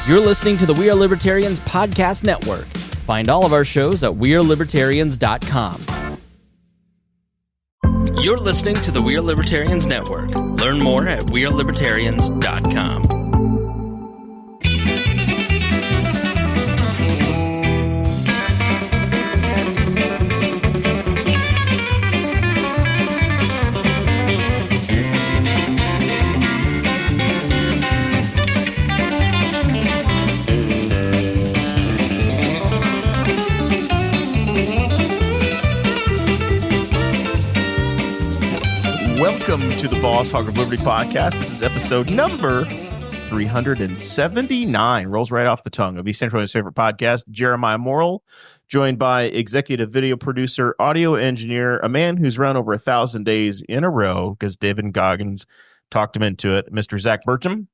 You're listening to the We Are Libertarians Podcast Network. Find all of our shows at wearelibertarians.com. You're listening to the We Are Libertarians Network. Learn more at wearelibertarians.com. Welcome to the Boss Hog of Liberty podcast. This is episode number 379. Rolls right off the tongue of East Central's favorite podcast, Jeremiah Morrell, joined by executive video producer, audio engineer, a man who's run over 1,000 days in a row because David Goggins talked him into it, Mr. Zach Burcham.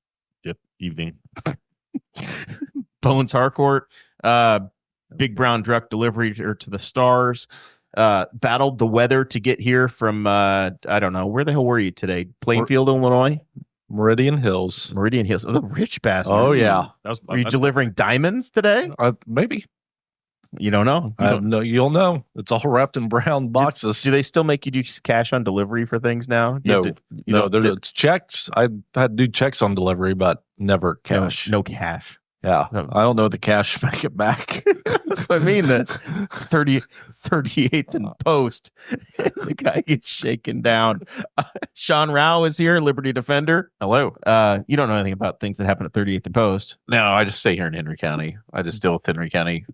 Yep, evening. Bones Harcourt, big brown truck delivery to the stars. Battled the weather to get here from, I don't know, where the hell were you today? Plainfield, Illinois? Meridian Hills. Meridian Hills. Oh, the rich bastards. Oh, yeah. Were you delivering diamonds today? Maybe. You don't know? No, you'll know. It's all wrapped in brown boxes. Do they still make you do cash on delivery for things now? It's checks. I had to do checks on delivery, but never cash. No cash. Yeah. No. I don't know the cash make it back. I mean, the 38th in post, the guy gets shaken down. Sean Rao is here, Liberty Defender. Hello. You don't know anything about things that happen at 38th and post. No, I just stay here in Henry County. I just deal with Henry County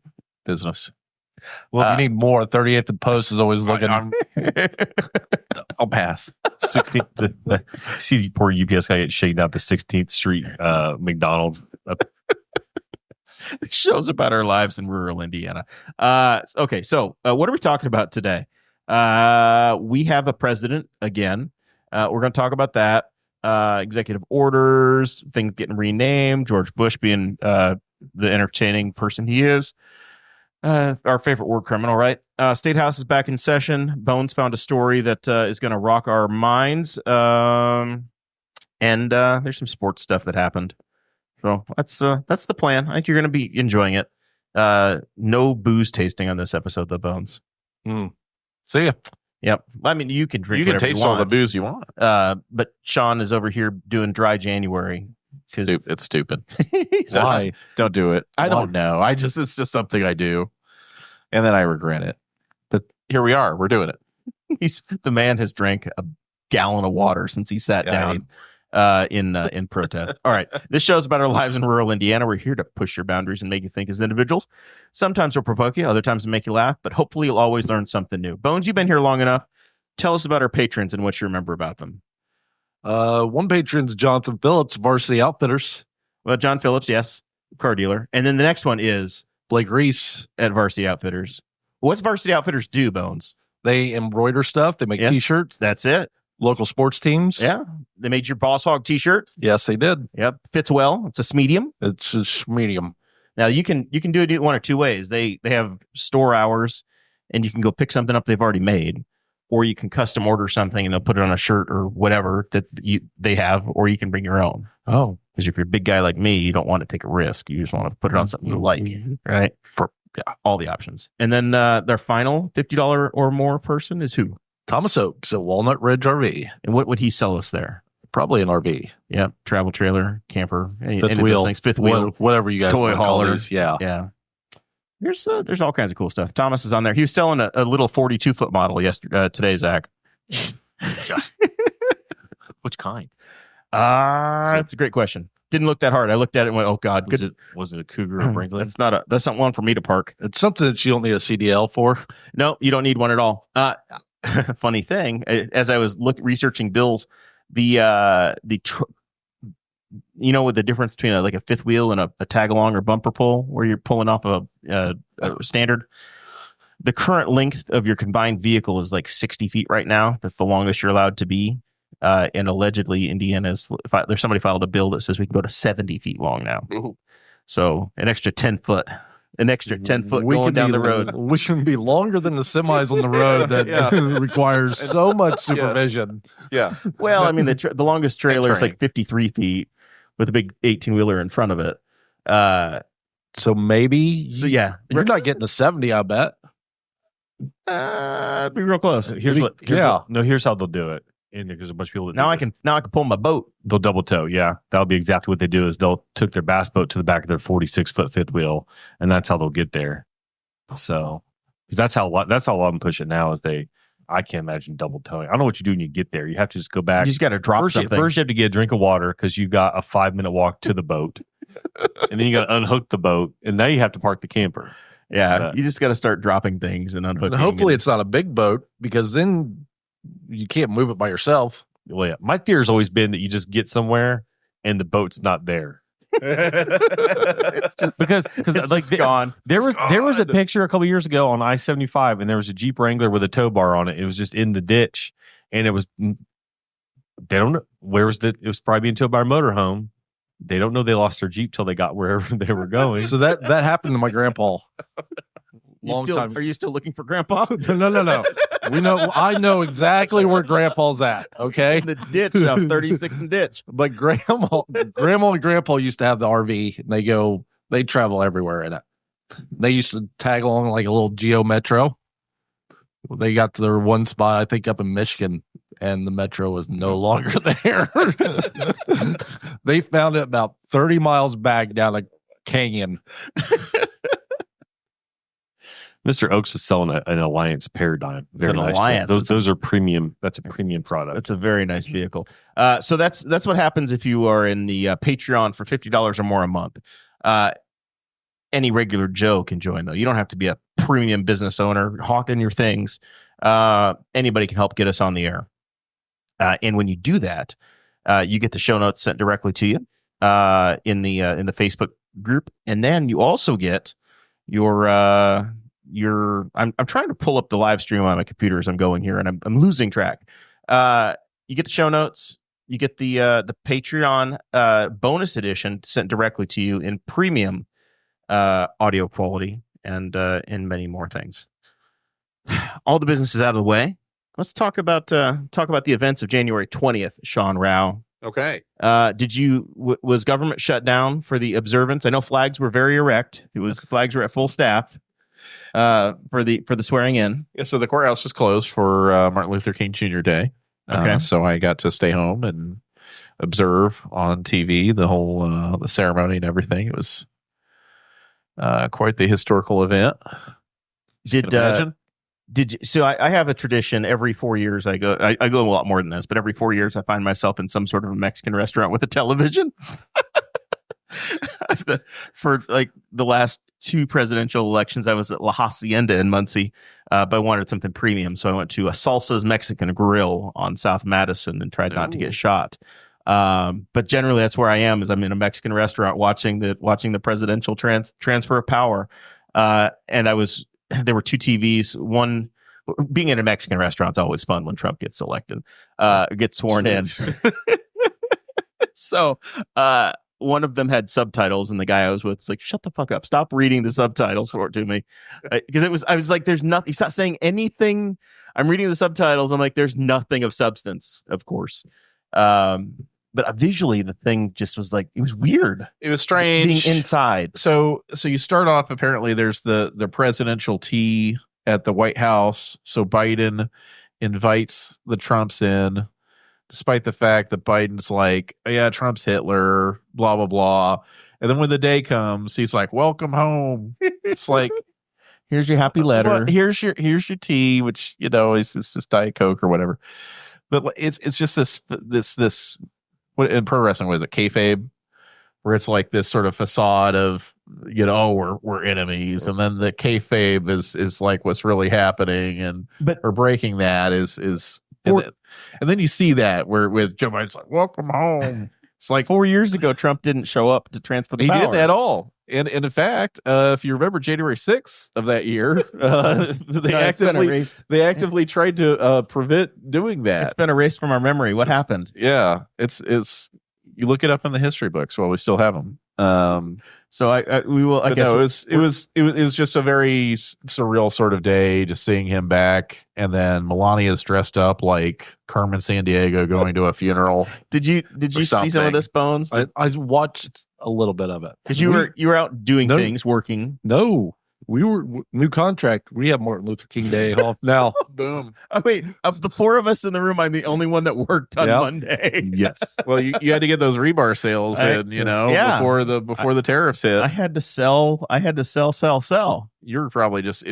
business. Well, if you need more, 38th and Post is always looking. I'll pass. 16th. See, poor UPS guy get shaken out the 16th Street McDonald's. Shows about our lives in rural Indiana. Okay, so what are we talking about today? We have a president again. We're going to talk about that. Executive orders, things getting renamed, George Bush being the entertaining person he is. Our favorite war criminal, right? State House is back in session. Bones found a story that is going to rock our minds. And there's some sports stuff that happened. So that's the plan. I think you're going to be enjoying it. No booze tasting on this episode, though, Bones. See ya. Yep. I mean, you can drink. You can taste all the booze you want. But Sean is over here doing dry January. It's stupid. Why? Don't do it. I don't know. It's just something I do, and then I regret it. But here we are. We're doing it. The man has drank a gallon of water since he sat down. In protest. All right. This show's about our lives in rural Indiana. We're here to push your boundaries and make you think as individuals. Sometimes we'll provoke you, other times we'll make you laugh, but hopefully you'll always learn something new. Bones, you've been here long enough. Tell us about our patrons and what you remember about them. One patron's Jonathan Phillips, Varsity Outfitters. Well, John Phillips, yes, car dealer. And then the next one is Blake Reese at Varsity Outfitters. What's Varsity Outfitters do, Bones? They embroider stuff. They make T-shirts. That's it. Local sports teams. Yeah. They made your Boss Hog t-shirt. Yes, they did. Yep. Fits well. It's a medium. It's a medium. Now you can do it one or two ways. They have store hours and you can go pick something up they've already made, or you can custom order something and they'll put it on a shirt or whatever that they have, or you can bring your own. Oh. Because if you're a big guy like me, you don't want to take a risk. You just want to put it on something you like, right? For all the options. And then their final $50 or more person is who? Thomas Oakes at Walnut Ridge RV. And what would he sell us there? Probably an RV. Yeah. Travel trailer, camper, fifth wheel, things, fifth wheel, whatever you guys toy hauler. Yeah. Yeah. There's all kinds of cool stuff. Thomas is on there. He was selling a little 42-foot model today, Zach. Which kind? That's a great question. Didn't look that hard. I looked at it and went, "Oh God, Was it a Cougar or Brinkley?" That's not one for me to park. It's something that you don't need a CDL for. No, you don't need one at all. Funny thing, as I was researching bills, with the difference between a fifth wheel and a tag along or bumper pull, where you're pulling off a standard. The current length of your combined vehicle is like 60 feet right now. That's the longest you're allowed to be. And allegedly, Indiana's somebody filed a bill that says we can go to 70 feet long now. Ooh. So an extra 10 foot going down the road. We can be longer than the semis on the road that requires so much supervision. Yeah. Well, I mean, the longest trailer is like 53 feet with a big 18-wheeler in front of it. So maybe. So yeah, You're not getting the 70, I bet. be real close. Here's how they'll do it. And there's a bunch of people that Now I can pull my boat. They'll double tow. Yeah, that'll be exactly what they do. Is they'll took their bass boat to the back of their 46-foot fifth wheel, and that's how they'll get there. So, because that's how a lot of them push it now. I can't imagine double towing. I don't know what you do when you get there. You have to just go back. You just got to drop something. First, you have to get a drink of water because you got a 5-minute walk to the boat, and then you got to unhook the boat, and now you have to park the camper. Yeah, you just got to start dropping things and unhooking. And hopefully, it's not a big boat because then you can't move it by yourself. Well, yeah. My fear has always been that you just get somewhere and the boat's not there. It's just because like gone. There was a picture a couple years ago on I-75, and there was a Jeep Wrangler with a tow bar on it. It was just in the ditch, and it was they don't know where was it was probably being towed by a motorhome. They don't know they lost their Jeep till they got wherever they were going. So that happened to my grandpa. Time. Are you still looking for Grandpa? No. I know exactly where Grandpa's at. Okay, the ditch, 36 and ditch. But Grandma and Grandpa used to have the RV. And they travel everywhere in it. They used to tag along like a little Geo Metro. They got to their one spot, I think, up in Michigan, and the Metro was no longer there. They found it about 30 miles back down a canyon. Mr. Oaks was selling an Alliance Paradigm. Very nice. Alliance. Those are premium. That's a premium product. It's a very nice vehicle. So that's what happens if you are in the Patreon for $50 or more a month. Any regular Joe can join, though. You don't have to be a premium business owner hawking your things. Anybody can help get us on the air. And when you do that, you get the show notes sent directly to you in the Facebook group, and then you also get your I'm trying to pull up the live stream on my computer as I'm going here, and I'm losing track. You get the show notes, you get the Patreon bonus edition sent directly to you in premium audio quality, and many more things. All the business is out of the way. Let's talk about the events of January 20th, Sean Rao. Okay. Was government shut down for the observance? I know flags were very erect. Flags were at full staff for the swearing in. Yeah, so the courthouse was closed for Martin Luther King Jr. Day. Okay. So I got to stay home and observe on TV the whole the ceremony and everything. It was quite the historical event. Did you? So I have a tradition. Every 4 years I go a lot more than this, but every 4 years I find myself in some sort of a Mexican restaurant with a television. For like the last 2 presidential elections, I was at La Hacienda in Muncie, but I wanted something premium, so I went to a Salsa's Mexican Grill on South Madison and tried not to get shot. But generally, that's where I am. Is I'm in a Mexican restaurant watching the presidential transfer of power, and there were 2 TVs. One, being in a Mexican restaurant is always fun when Trump gets elected, gets sworn in. So one of them had subtitles, and the guy I was with was like, "Shut the fuck up! Stop reading the subtitles for it to me," because I was like, "There's nothing. He's not saying anything." I'm reading the subtitles. I'm like, "There's nothing of substance," of course. But visually, the thing just was like, it was weird. It was strange being inside. So you start off. Apparently, there's the presidential tea at the White House. So Biden invites the Trumps in, despite the fact that Biden's like, oh, yeah, Trump's Hitler, blah blah blah. And then when the day comes, he's like, "Welcome home." It's like, here's your happy letter. Well, here's your tea, which is just Diet Coke or whatever. But it's just this. What in pro wrestling was it kayfabe, where it's like this sort of facade of we're enemies, and then the kayfabe is like what's really happening, or breaking that is and then you see that where with Joe Biden's like, "Welcome home." It's like 4 years ago, Trump didn't show up to transfer the power. He didn't at all. And in fact, if you remember January 6th of that year, they actively tried to prevent doing that. It's been erased from our memory. What happened? Yeah, it's you look it up in the history books while we still have them. So we will. I guess it was just a very surreal sort of day, just seeing him back, and then Melania's dressed up like Carmen Sandiego going to a funeral. Did you see some of this, Bones? I watched a little bit of it because you were out doing No. things, working. No, we were new contract. We have Martin Luther King Day off now. Boom. Oh, wait, of the four of us in the room, I'm the only one that worked on Yep. Monday. Yes. Well, you had to get those rebar sales in, yeah. before the tariffs hit. I had to sell. You were probably just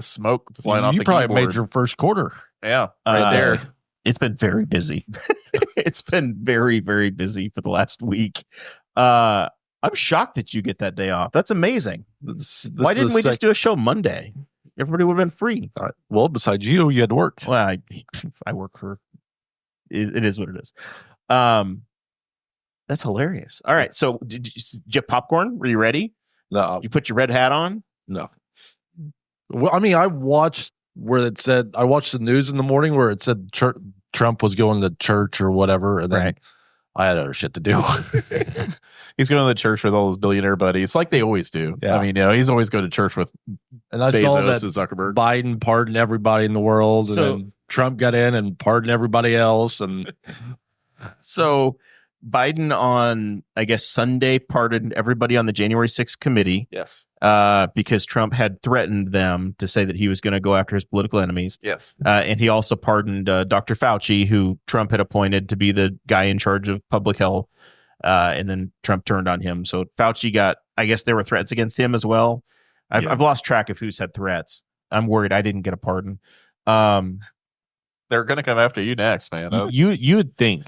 smoke flying off You the probably keyboard. made your first quarter. Yeah, right there. It's been very busy. It's been very, very busy for the last week. I'm shocked that you get that day off. That's amazing. Why didn't we just do a show Monday? Everybody would have been free. Well, besides you had to work. Well, I work for. It is what it is. That's hilarious. All right, so did you have popcorn? Were you ready? No, You put your red hat on. no. Well, I mean, I watched the news in the morning where it said Trump was going to church or whatever, and then Right. I had other shit to do. He's going to the church with all his billionaire buddies, like they always do. Yeah. I mean, he's always going to church with And I Bezos saw and that Zuckerberg. Biden pardoned everybody in the world, and So- then Trump got in and pardoned everybody else. And So Biden on, I guess, Sunday pardoned everybody on the January 6th committee Yes. because Trump had threatened them to say that he was going to go after his political enemies. Yes. And he also pardoned Dr. Fauci, who Trump had appointed to be the guy in charge of public health. And then Trump turned on him. So Fauci got, I guess there were threats against him as well. I've lost track of who's had threats. I'm worried I didn't get a pardon. They're going to come after you next, man. You would think,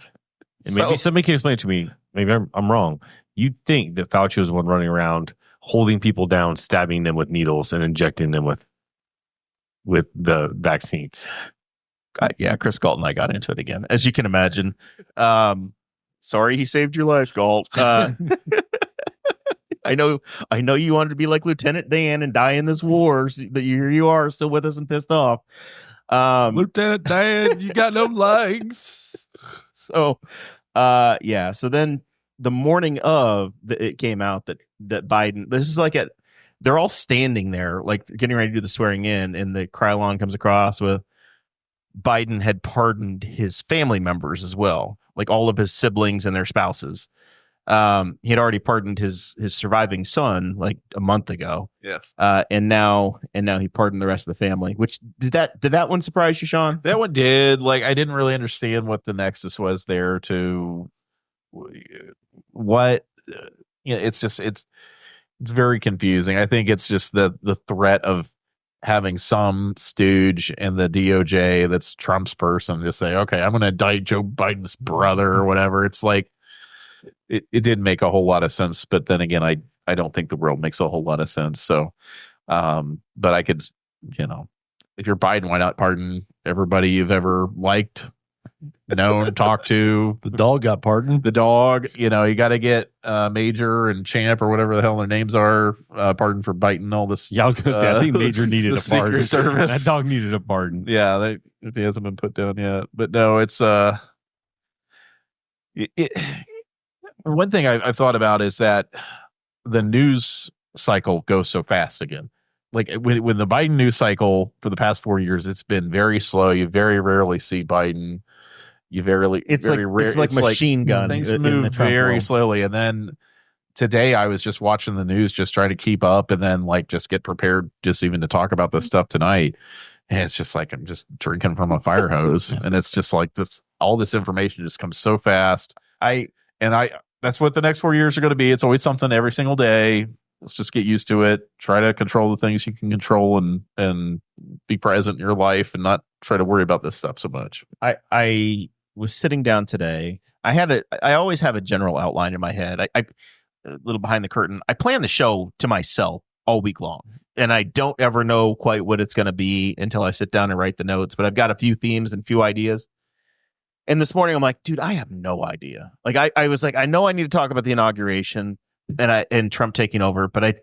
and maybe So- somebody can explain it to me. Maybe I'm wrong. You'd think that Fauci was the one running around holding people down, stabbing them with needles, and injecting them with the vaccines. Yeah, Chris Galt and I got into it again, as you can imagine. Sorry, he saved your life, Galt. I know you wanted to be like Lieutenant Dan and die in this war, but here you are, still with us and pissed off. Lieutenant Dan, you got them legs. So then the morning of it came out that Biden, this is like they're all standing there, like getting ready to do the swearing in, and the Krylon comes across with Biden had pardoned his family members as well, like all of his siblings and their spouses. He had already pardoned his surviving son like a month ago. Yes. And now he pardoned the rest of the family. Which did that one surprise you, Sean? That one did. Like, I didn't really understand what the nexus was there to what. It's very confusing. I think it's just the threat of having some stooge in the DOJ that's Trump's person just say, okay, I'm going to indict Joe Biden's brother or whatever. It's like it didn't make a whole lot of sense. But then again, I don't think the world makes a whole lot of sense. So, but I could, if you're Biden, why not pardon everybody you've ever liked, known, talked to? The dog got pardoned. The dog, you got to get Major and Champ or whatever the hell their names are, pardon for biting all this. Yeah, I was going to say, I think Major needed the a pardon. Secret Service. That dog needed a pardon. Yeah, if he hasn't been put down yet. But no, it's one thing I've thought about is that the news cycle goes so fast again. Like when the Biden news cycle for the past 4 years, it's been very slow. You very rarely see Biden. You It's like machine gun. Things in move the Trump very world. slowly. And then today I was just watching the news, just trying to keep up, and then like just get prepared, just even to talk about this stuff tonight. And it's just like I'm just drinking from a fire hose, and it's just like this. All this information just comes so fast. That's what the next 4 years are going to be. It's always something every single day. Let's just get used to it. Try to control the things you can control and be present in your life and not try to worry about this stuff so much. I was sitting down today. I always have a general outline in my head. I a little behind the curtain. I plan the show to myself all week long, and I don't ever know quite what it's going to be until I sit down and write the notes. But I've got a few themes and a few ideas. And this morning I'm like, dude, I have no idea. Like I was like, I know I need to talk about the inauguration and Trump taking over, but I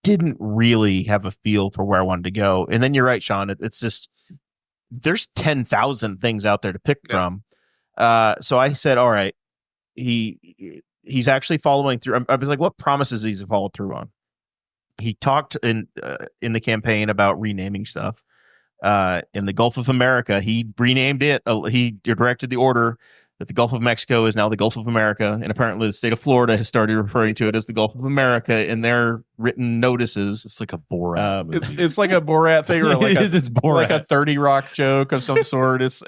didn't really have a feel for where I wanted to go. And then you're right, Sean. It's just there's 10,000 things out there to pick from. So I said, all right, he's actually following through. I was like, what promises he's followed through on? He talked in the campaign about renaming stuff. In the Gulf of America, he renamed it. He directed the order that the Gulf of Mexico is now the Gulf of America, and apparently the state of Florida has started referring to it as the Gulf of America in their written notices. It's like a Borat. It's like a Borat thing, or like it's Borat. like a 30 Rock joke of some sort. It's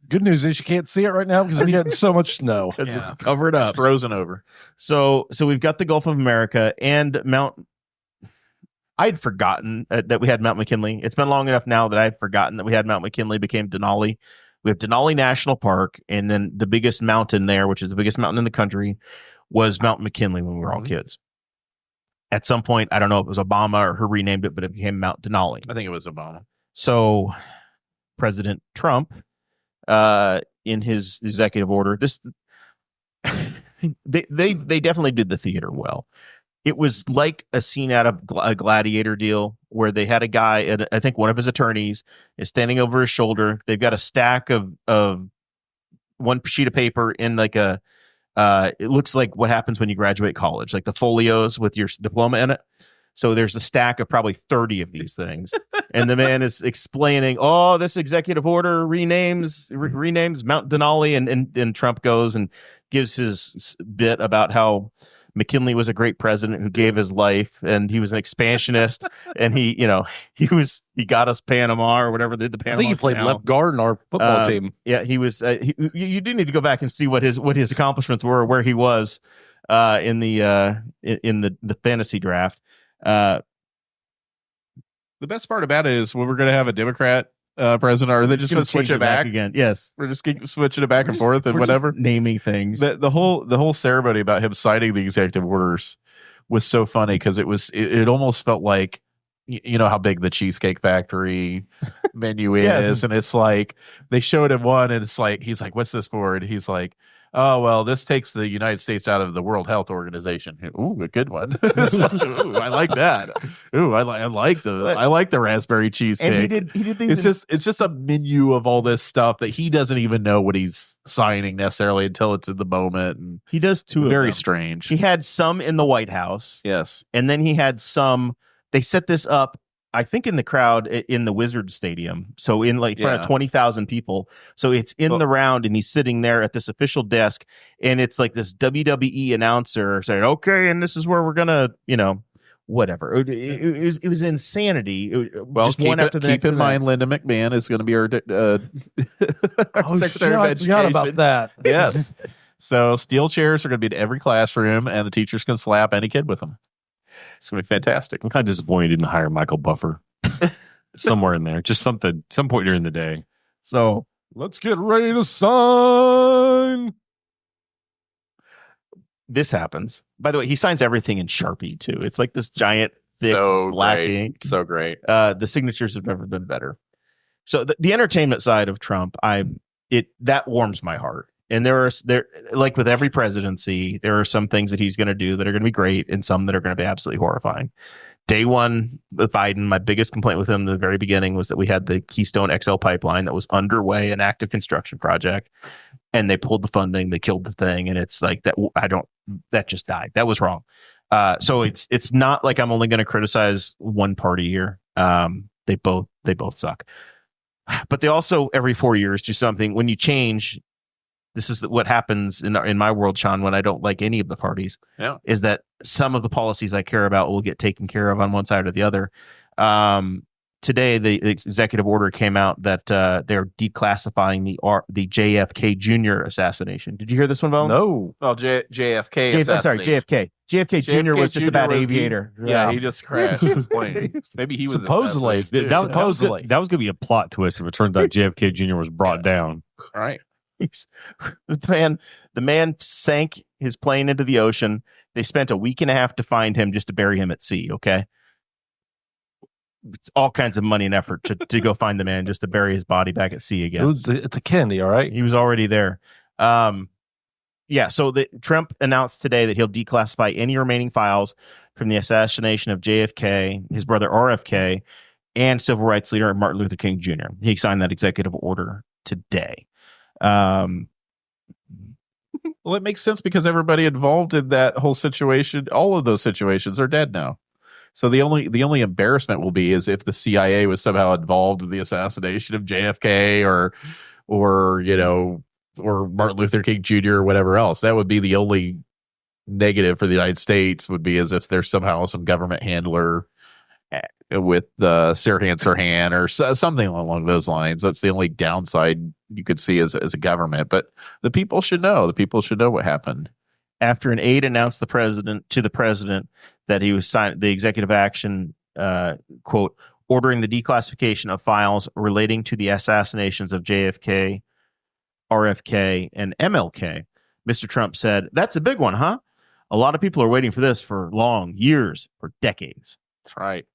Good news is you can't see it right now because we're getting so much snow. It's covered up. It's frozen over. So we've got the Gulf of America and Mount. I'd forgotten that we had Mount McKinley. It's been long enough now that I'd forgotten that we had Mount McKinley, became Denali. We have Denali National Park, and then the biggest mountain there, which is the biggest mountain in the country, was Mount McKinley when we were all kids. At some point, I don't know if it was Obama or who renamed it, but it became Mount Denali. I think it was Obama. So President Trump, in his executive order, they definitely did the theater well. It was like a scene out of a Gladiator deal where they had a guy, I think one of his attorneys is standing over his shoulder. They've got a stack of one sheet of paper in like it looks like what happens when you graduate college, like the folios with your diploma in it. So there's a stack of probably 30 of these things. And the man is explaining, this executive order renames Mount Denali. And Trump goes and gives his bit about how McKinley was a great president who gave his life, and he was an expansionist, and he got us Panama or whatever the Panama. I think he played left guard in our football team. Yeah, he was. You do need to go back and see what his accomplishments were, where he was in the fantasy draft. The best part about it is when we're going to have a Democrat president, or they just going to switch it back again. Yes, we're just switching it back and forth and whatever. Naming things. The whole ceremony about him signing the executive orders was so funny because it almost felt like, you know how big the Cheesecake Factory menu is, Yes. and it's like they showed him one, and it's like he's like, "What's this for?" And he's like, "Oh, well, this takes the United States out of the World Health Organization." Ooh, a good one. Ooh, I like that. Ooh, I like the raspberry cheesecake. And he did things. It's just a menu of all this stuff that he doesn't even know what he's signing necessarily until it's in the moment. And he does two of very them. strange. He had some in the White House. Yes. And then he had some. They set this up, I think, in the crowd in the Wizard Stadium. So in front of 20,000 people. So it's in the round, and he's sitting there at this official desk, and it's like this WWE announcer saying, "Okay, and this is where we're gonna, whatever." It was insanity. Well, just one after the next. Keep in mind, Linda McMahon is going to be our Secretary of Education. I forgot about that. Yes. So steel chairs are going to be in every classroom, and the teachers can slap any kid with them. It's going to be fantastic. I'm kind of disappointed you didn't hire Michael Buffer somewhere in there. Just some point during the day. So let's get ready to sign. This happens. By the way, he signs everything in Sharpie too. It's like this giant, thick black ink. So great. The signatures have never been better. So the entertainment side of Trump, that warms my heart. And there like with every presidency, there are some things that he's going to do that are going to be great, and some that are going to be absolutely horrifying. Day one with Biden, my biggest complaint with him in the very beginning was that we had the Keystone XL pipeline that was underway, an active construction project, and they pulled the funding, they killed the thing, and it's like that just died. That was wrong. So it's not like I'm only going to criticize one party here. They both suck. But they also every 4 years do something. When you change, this is what happens in my world, Sean, when I don't like any of the parties, is that some of the policies I care about will get taken care of on one side or the other. Today, the executive order came out that they're declassifying the JFK Jr. assassination. Did you hear this one, Bones? No. Well, JFK. I'm sorry, JFK. JFK Jr. was just a bad aviator. Yeah, he just crashed his plane. Maybe he was supposedly. That was going to be a plot twist if it turns out JFK Jr. was brought down. All right. The man sank his plane into the ocean. They spent a week and a half to find him just to bury him at sea. Okay. It's all kinds of money and effort to go find the man just to bury his body back at sea again. It's a Kennedy, all right? He was already there. So Trump announced today that he'll declassify any remaining files from the assassination of JFK, his brother RFK, and civil rights leader Martin Luther King Jr. He signed that executive order today. Well, it makes sense because everybody involved in that whole situation, all of those situations are dead now. So the only embarrassment will be is if the CIA was somehow involved in the assassination of JFK or or Martin Luther King Jr. or whatever else. That would be the only negative for the United States, would be as if there's somehow some government handler with Sirhan or something along those lines. That's the only downside you could see as a government. But the people should know. The people should know what happened. After an aide announced the president that he was signing the executive action, quote, ordering the declassification of files relating to the assassinations of JFK, RFK, and MLK, Mr. Trump said, "That's a big one, huh? A lot of people are waiting for this for long years, for decades." That's right.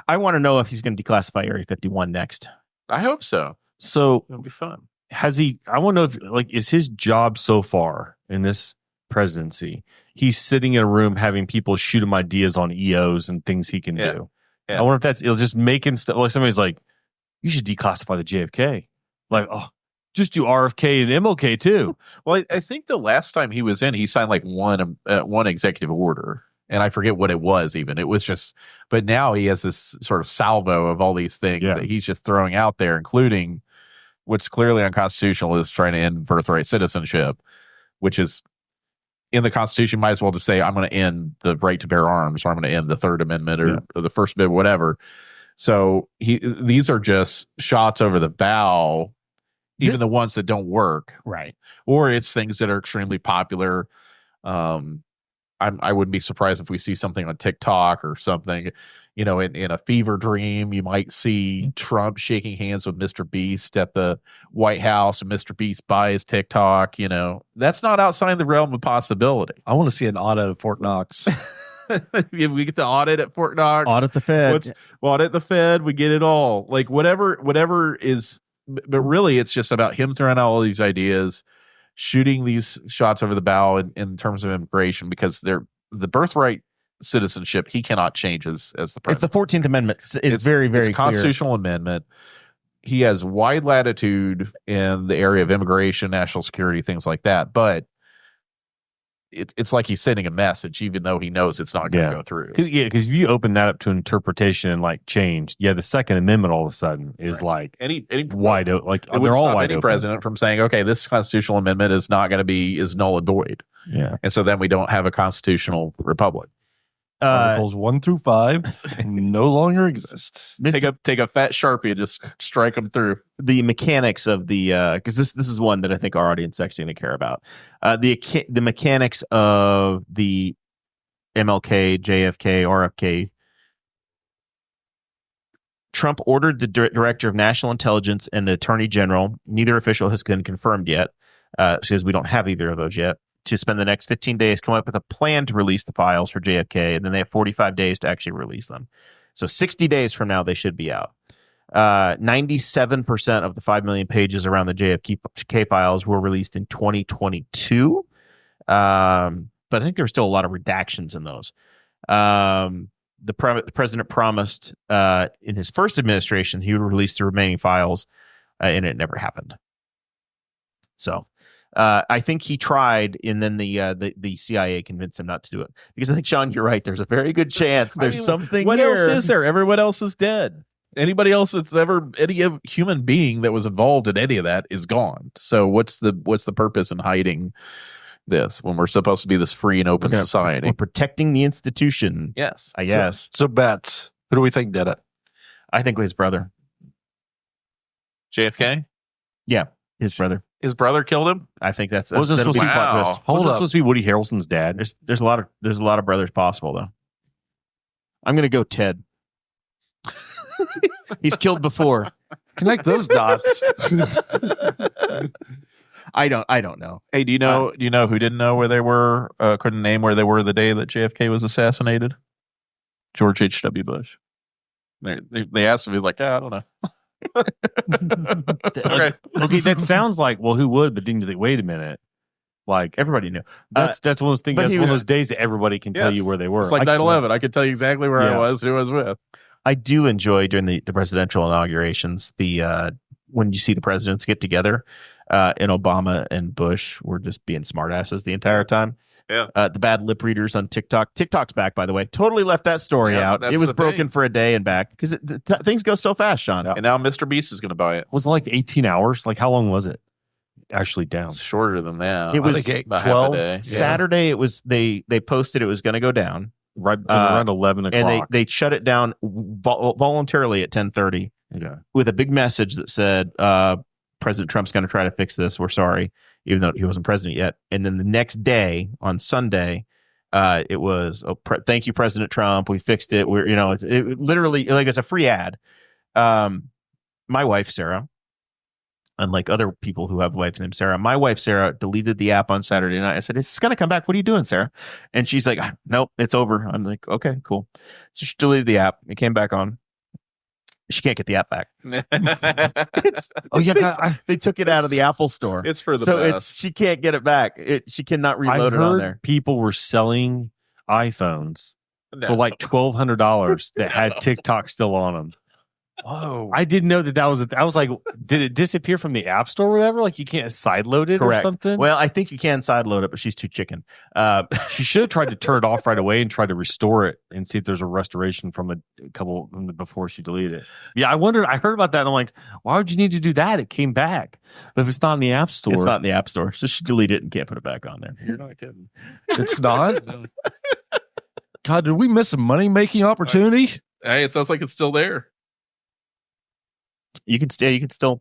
I want to know if he's going to declassify Area 51 next. I hope so. So It'll be fun. has he? I want to know if, like, is his job so far in this presidency? He's sitting in a room having people shoot him ideas on EOs and things he can do. Yeah. I wonder if it'll just making stuff like somebody's like, you should declassify the JFK. Like, oh, just do RFK and MLK too. Well, I think the last time he was in, he signed like one executive order, and I forget what it was even. It was just, but now he has this sort of salvo of all these things that he's just throwing out there, including what's clearly unconstitutional is trying to end birthright citizenship, which is in the Constitution. Might as well just say, I'm going to end the right to bear arms, or I'm going to end the Third Amendment or the First Amendment, whatever. So these are just shots over the bow. Even the ones that don't work, right? Or it's things that are extremely popular. I wouldn't be surprised if we see something on TikTok or something. You know, in a fever dream, you might see Trump shaking hands with Mr. Beast at the White House, and Mr. Beast buys TikTok. You know, that's not outside the realm of possibility. I want to see an audit of Fort Knox. If we get the audit at Fort Knox, Audit the Fed. Audit the Fed. We get it all. Like whatever is. But really, it's just about him throwing out all these ideas, shooting these shots over the bow in terms of immigration, because they're the birthright citizenship he cannot change as the It's president. the 14th Amendment. It's very, very it's a constitutional amendment. He has wide latitude in the area of immigration, national security, things like that. But it's like he's sending a message, even though he knows it's not going to go through. Because if you open that up to interpretation and like change, the Second Amendment all of a sudden is like any wide open. Like it would they're all stop wide any open. president from saying, okay, this constitutional amendment is not going to is null and void. Yeah. And so then we don't have a constitutional republic. Articles 1 through 5 no longer exist. Take a fat Sharpie and just strike them through. The mechanics of the because this is one that I think our audience actually going to care about. The mechanics of the MLK, JFK, RFK. Trump ordered the director of national intelligence and the attorney general. Neither official has been confirmed yet, because we don't have either of those yet. To spend the next 15 days come up with a plan to release the files for JFK, and then they have 45 days to actually release them. So 60 days from now, they should be out. 97% of the 5 million pages around the JFK files were released in 2022. But I think there were still a lot of redactions in those. The president promised in his first administration he would release the remaining files, and it never happened. So I think he tried, and then the CIA convinced him not to do it. Because I think, Sean, you're right. There's a very good chance there's something. What here. else is there? Everyone else is dead. Anybody else that's ever any human being that was involved in any of that is gone. So what's the purpose in hiding this when we're supposed to be this free and open society? We're protecting the institution. Yes, I guess. So bets. Who do we think did it? I think his brother. JFK. Yeah, his brother. His brother killed him. I think that's Wasn't that'll be supposed the to be- plot Wow. twist. Wasn't it supposed to be Woody Harrelson's dad? There's a lot of brothers possible though. I'm gonna go Ted. He's killed before. Connect those dots. I don't know. Hey, do you know who didn't know where they were? Couldn't name where they were the day that JFK was assassinated? George H.W. Bush. They asked me like, I don't know. Okay, that sounds like, well, who would? But then you think, wait a minute, like Everybody knew. that's one of those things. but That's he one of was- those days that everybody can tell you where they were. It's like 9/11. I could tell you exactly where Yeah. I was, who I was with. I do enjoy during the presidential inaugurations when you see the presidents get together, and Obama and Bush were just being smartasses the entire time. Yeah. The bad lip readers on TikTok. TikTok's back, by the way. Totally left that story Yeah, out. that's It was the broken thing. for a day and back because things go so fast, Sean. And now Mr. Beast is going to buy it. Was it like 18 hours? Like how long was it? actually down. It's shorter than that. It was I think about 12 half a day. Saturday. It was they posted it was going to go down, Right around 11 o'clock. and they shut it down voluntarily at 10:30 with a big message that said President Trump's going to try to fix this. We're sorry, even though he wasn't president yet. And then the next day on Sunday, it was thank you, President Trump. We fixed it. We're it literally like it's a free ad. My wife Sarah, unlike other people who have wives named Sarah, my wife Sarah deleted the app on Saturday night. I said, it's going to come back. What are you doing, Sarah? And she's like, nope, it's over. I'm like, okay, cool. So she deleted the app. It came back on. She can't get the app back. They took it out of the Apple store. It's for the so best. she can't get it back. She cannot I reload it on heard there. people were selling iPhones for like $1,200 that had TikTok still on them. Whoa. I didn't know that was. I was like, did it disappear from the App Store or whatever? Like you can't sideload it or something? Well, I think you can sideload it, but she's too chicken. She should have tried to turn it off right away and try to restore it and see if there's a restoration from a couple before she deleted it. Yeah, I heard about that and I'm like, why would you need to do that? It came back. But if it's not in the App Store. It's not in the App Store. So she deleted it and can't put it back on there. You're not kidding. It's not. God, did we miss a money-making opportunity? Hey, it sounds like it's still there. You can still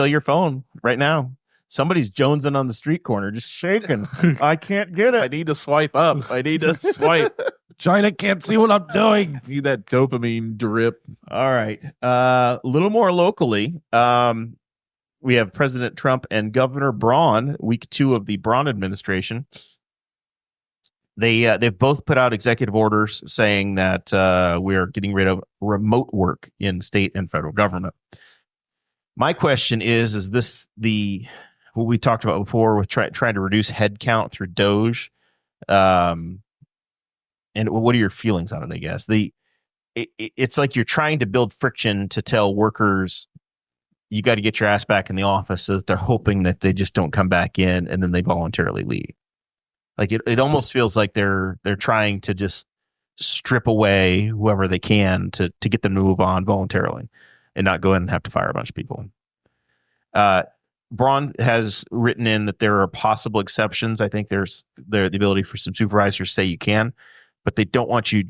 your phone right now. Somebody's jonesing on the street corner, just shaking. I can't get I it. need to swipe up. I need to swipe. China can't see what I'm doing. Need that dopamine drip. All right. A little more locally. We have President Trump and Governor Braun, week 2 of the Braun administration. They've both put out executive orders saying that we are getting rid of remote work in state and federal government. My question is this what we talked about before with trying to reduce headcount through Doge? And what are your feelings on it? I guess it's like you're trying to build friction to tell workers you got to get your ass back in the office, so that they're hoping that they just don't come back in and then they voluntarily leave. Like it almost feels like they're trying to just strip away whoever they can to get them to move on voluntarily and not go in and have to fire a bunch of people. Braun has written in that there are possible exceptions. I think there's the ability for some supervisors to say you can, but they don't want you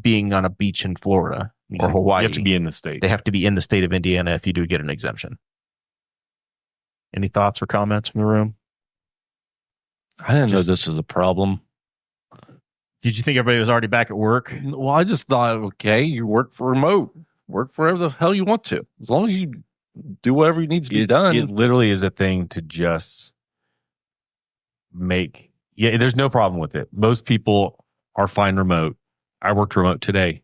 being on a beach in Florida or Hawaii. You have to be in the state. They have to be in the state of Indiana if you do get an exemption. Any thoughts or comments from the room? I didn't know this was a problem. Did you think everybody was already back at work? Well, I just thought, okay, you work for remote. Work for whatever the hell you want to. As long as you do whatever needs to be done. It literally is a thing to just make. Yeah, there's no problem with it. Most people are fine remote. I worked remote today.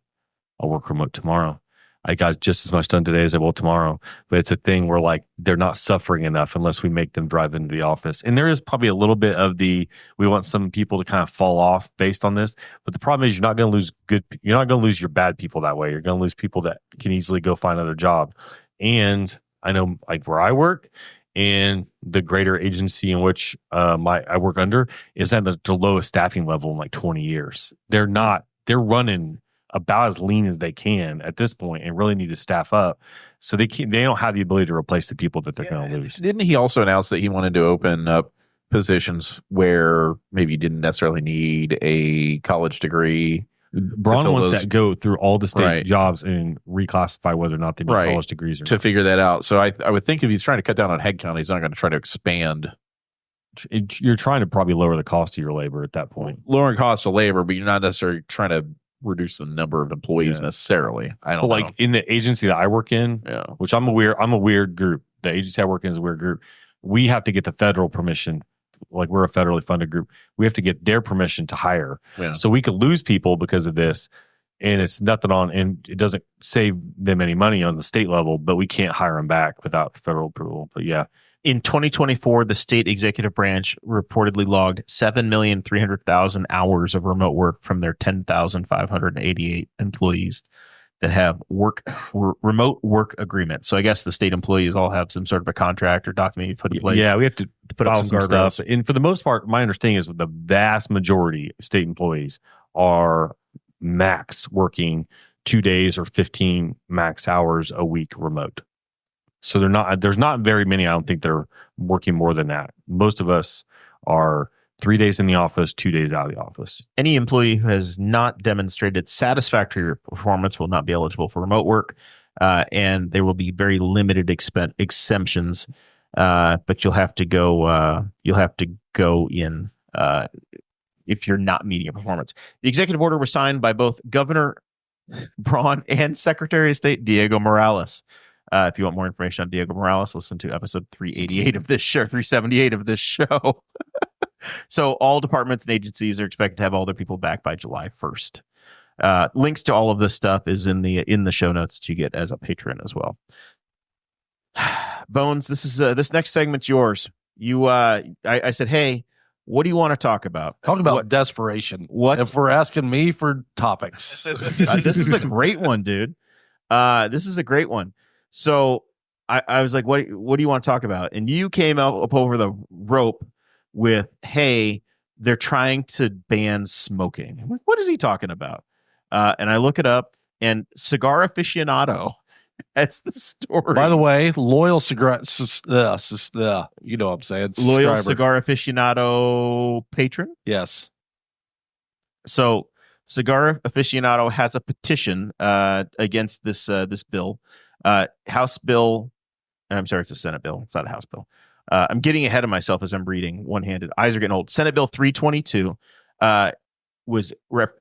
I'll work remote tomorrow. I got just as much done today as I will tomorrow. But it's a thing where like they're not suffering enough unless we make them drive into the office. And there is probably a little bit of we want some people to kind of fall off based on this. But the problem is you're not going to lose your bad people that way. You're going to lose people that can easily go find another job. And I know like where I work and the greater agency in which I work under is at the lowest staffing level in like 20 years. They're running about as lean as they can at this point and really need to staff up. So they don't have the ability to replace the people that they're going to lose. Didn't he also announce that he wanted to open up positions where maybe you didn't necessarily need a college degree? Braun wants to go through all the state jobs and reclassify whether or not they need college degrees or to not. Figure that out. So I would think if he's trying to cut down on headcount, he's not going to try to expand. You're trying to probably lower the cost of your labor at that point. Lowering cost of labor, but you're not necessarily trying to reduce the number of employees necessarily. I don't know. Like in the agency that I work in, which I'm a weird group. The agency I work in is a weird group. We have to get the federal permission. Like we're a federally funded group. We have to get their permission to hire. Yeah. So we could lose people because of this. And it's nothing and it doesn't save them any money on the state level, but we can't hire them back without federal approval. But yeah. In 2024, the state executive branch reportedly logged 7,300,000 hours of remote work from their 10,588 employees that have remote work agreements. So I guess the state employees all have some sort of a contract or document you put in place. Yeah, we have to put up some stuff. And for the most part, my understanding is the vast majority of state employees are max working 2 days or 15 max hours a week remote. So there's not very many. I don't think they're working more than that. Most of us are 3 days in the office, 2 days out of the office. Any employee who has not demonstrated satisfactory performance will not be eligible for remote work, and there will be very limited exemptions. But you'll have to go. You'll have to go in if you're not meeting a performance. The executive order was signed by both Governor Braun and Secretary of State Diego Morales. If you want more information on Diego Morales, listen to episode 388 of this show, 378 of this show. So all departments and agencies are expected to have all their people back by July 1st. Links to all of this stuff is in the show notes that you get as a patron as well. Bones, this next segment's yours. I said, hey, what do you want to talk about? Talk about desperation. What if we're asking me for topics? This is a great one, dude. This is a great one. So I was like, what do you want to talk about? And you came up over the rope with, hey, they're trying to ban smoking. What is he talking about? And I look it up, and Cigar Aficionado has the story. By the way, loyal cigar, you know what I'm saying? Loyal Cigar Aficionado patron? Yes. So Cigar Aficionado has a petition against this bill. House bill. I'm sorry, it's a Senate bill. It's not a House bill. I'm getting ahead of myself as I'm reading one-handed. Eyes are getting old. Senate Bill 322 was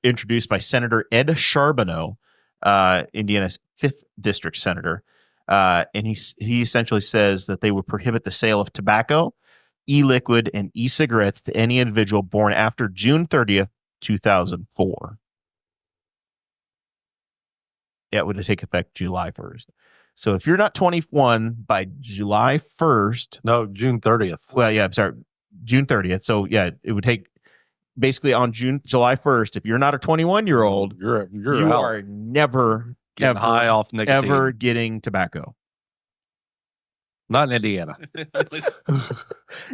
introduced by Senator Ed Charbonneau, Indiana's 5th district senator. And he essentially says that they would prohibit the sale of tobacco, e-liquid, and e-cigarettes to any individual born after June 30th, 2004. It would take effect July 1st. So if you're not 21 by July 1st. No, June 30th. Well, yeah, I'm sorry. June 30th. So yeah, it would take basically on July 1st. If you're not a 21-year-old, you are never getting high off nicotine. Ever getting tobacco. Not in Indiana.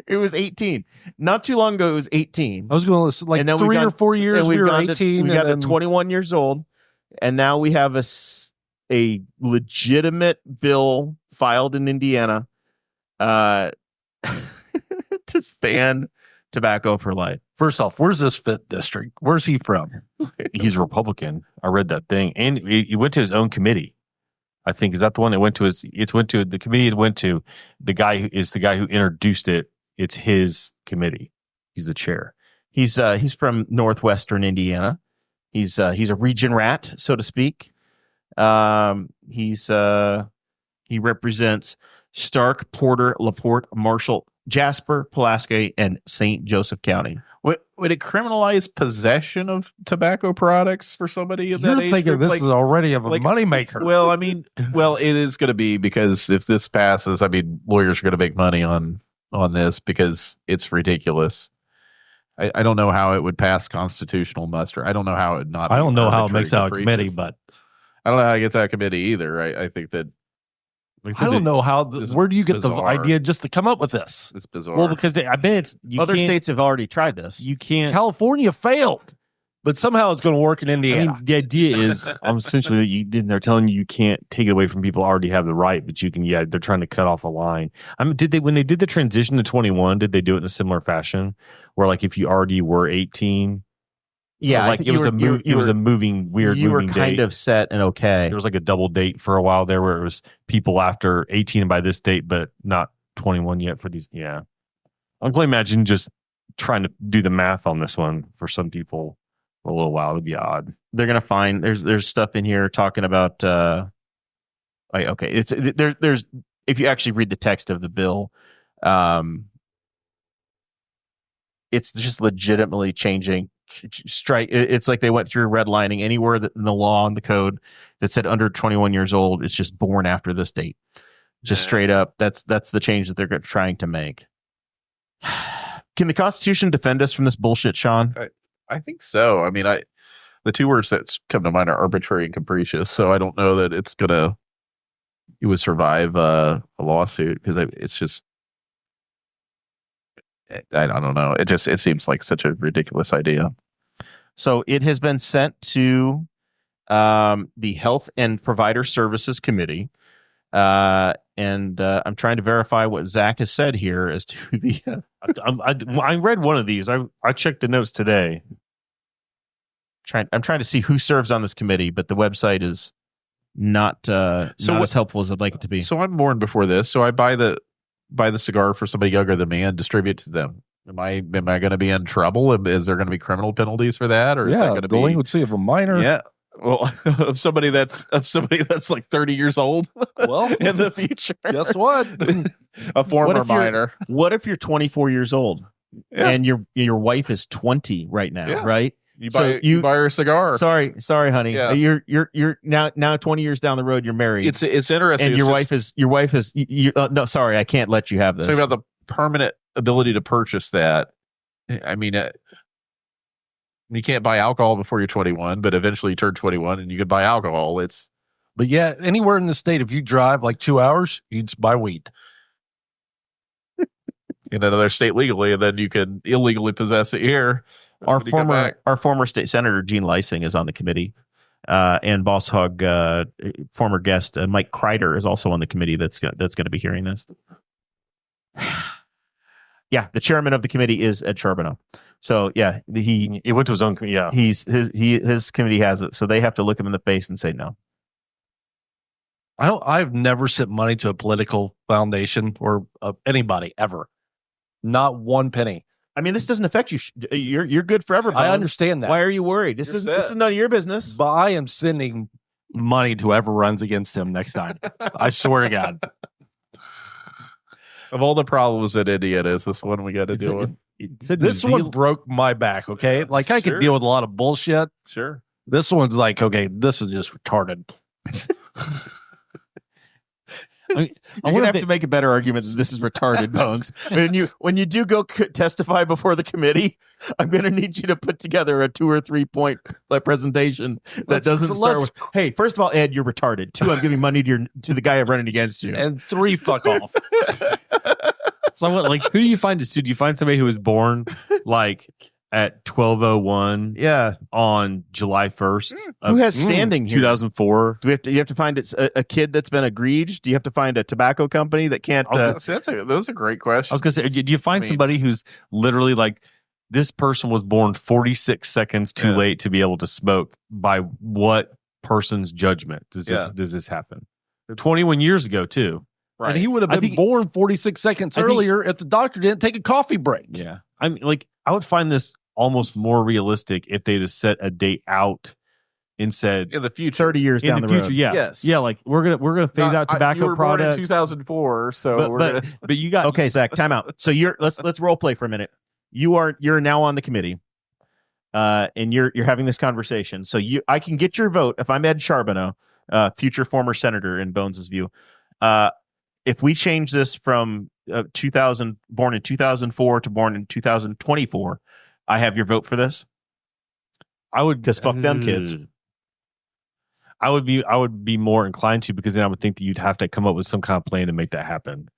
It was 18. Not too long ago, it was 18. I was going to like 3 or 4 years. We were 18. We got to 21 years old. And now we have a legitimate bill filed in Indiana to ban tobacco for life. First off, where's this 5th district? Where's he from? He's Republican. I read that thing. And he went to his own committee. I think, is that the one that went to the committee it went to. The guy who introduced it. It's his committee. He's the chair. He's from Northwestern Indiana. He's a region rat, so to speak. He represents Stark, Porter, LaPorte, Marshall, Jasper, Pulaski, and St. Joseph County. Would it criminalize possession of tobacco products for somebody of that age? You're thinking group? this is already a moneymaker. Well, I mean, it is going to be, because if this passes, I mean, lawyers are going to make money on this because it's ridiculous. I don't know how it would pass constitutional muster. I don't know how it would not. I don't know how it makes out a committee, but I don't know how it gets out of committee either. I think that. I don't know how. Where do you get the idea just to come up with this? It's bizarre. Well, because I bet it's other states have already tried this. You can't. Talifornia failed, but somehow it's going to work in Indiana. I mean, the idea is essentially they're telling you can't take it away from people who already have the right, but you can. Yeah, they're trying to cut off a line. I mean, when they did the transition to 21? Did they do it in a similar fashion, where like if you already were 18? Yeah, so like it was a moving weird. You were moving kind date. of set and okay. There was like a double date for a while there, where it was people after 18 by this date, but not 21 yet for these. Yeah, I can only imagine just trying to do the math on this one for some people for a little while. It would be odd. They're gonna find there's stuff in here talking about. Okay, there's if you actually read the text of the bill, it's just legitimately changing. It's like they went through redlining anywhere in the law and the code that said under 21 years old. It's just born after this date. Just straight up. That's the change that they're trying to make. Can the Constitution defend us from this bullshit, Sean? I think so. I mean, the two words that come to mind are arbitrary and capricious. So I don't know that it would survive a lawsuit, because it's just. I don't know. It seems like such a ridiculous idea. So it has been sent to the Health and Provider Services Committee. And I'm trying to verify what Zach has said here as to the. I read one of these. I checked the notes today. I'm trying to see who serves on this committee, but the website is not as helpful as I'd like it to be. So I'm born before this. So I buy the cigar for somebody younger than me and distribute to them. Am I going to be in trouble? Is there going to be criminal penalties for that, or is that going to be delinquency of a minor? Yeah. Well, of somebody that's like 30 years old. Well, in the future, guess what? A former minor. What if you're 24 years old and your wife is 20 right now, right? You buy her a cigar. Sorry, honey. Yeah. You're now 20 years down the road. You're married. It's interesting. And your wife is. No, sorry, I can't let you have this. Talking about the permanent ability to purchase that. I mean, you can't buy alcohol before you're 21, but eventually you turn 21 and you can buy alcohol. But yeah, anywhere in the state, if you drive like 2 hours, you just buy weed. In another state legally, and then you can illegally possess it here. Our former state senator Gene Lysing is on the committee, and Boss Hog former guest Mike Kreider is also on the committee that's going to be hearing this. Yeah, the chairman of the committee is Ed Charbonneau. So yeah, he went to his own. Yeah, his committee has it, so they have to look him in the face and say no. I've never sent money to a political foundation or anybody ever. Not one penny. I mean, this doesn't affect you. You're good forever. Bones. I understand that. Why are you worried? This is none of your business. But I am sending money to whoever runs against him next time. I swear to God. Of all the problems that Indiana is, this one we got to deal with. This one broke my back. Okay, like I could deal with a lot of bullshit. Sure. This one's like, okay, this is just retarded. You're gonna have to make a better argument that this is retarded, Bones. When you do go testify before the committee, I'm gonna need you to put together a 2 or 3 point presentation that doesn't start with, "Hey, first of all, Ed, you're retarded. 2, I'm giving money to the guy running against you, and 3, fuck off." So what? Like, who do you find to sue? Do you find somebody who was born like at 12:01? Yeah, on July 1st. Who has standing here? 2004. Do you have to find a kid that's been egreged? Do you have to find a tobacco company that can't? That's a great question. I was going to say, do you find somebody who's literally like, this person was born 46 seconds too late to be able to smoke? By what person's judgment does this happen? 21 years ago too. Right. And he would have been born 46 seconds earlier if the doctor didn't take a coffee break. Yeah. I mean, like, I would find this almost more realistic if they just set a date out and said in the future, 30 years down the road. Yeah. Yes. Yeah. Like we're gonna phase out tobacco you were products. Born in 2004, so but you got okay, Zach. Time out. So let's role play for a minute. You're now on the committee, and you're having this conversation. So I can get your vote if I'm Ed Charbonneau, future former senator in Bones's view. If we change this from 2000, born in 2004 to born in 2024, I have your vote for this. I would, because fuck them kids. I would be more inclined to, because then I would think that you'd have to come up with some kind of plan to make that happen,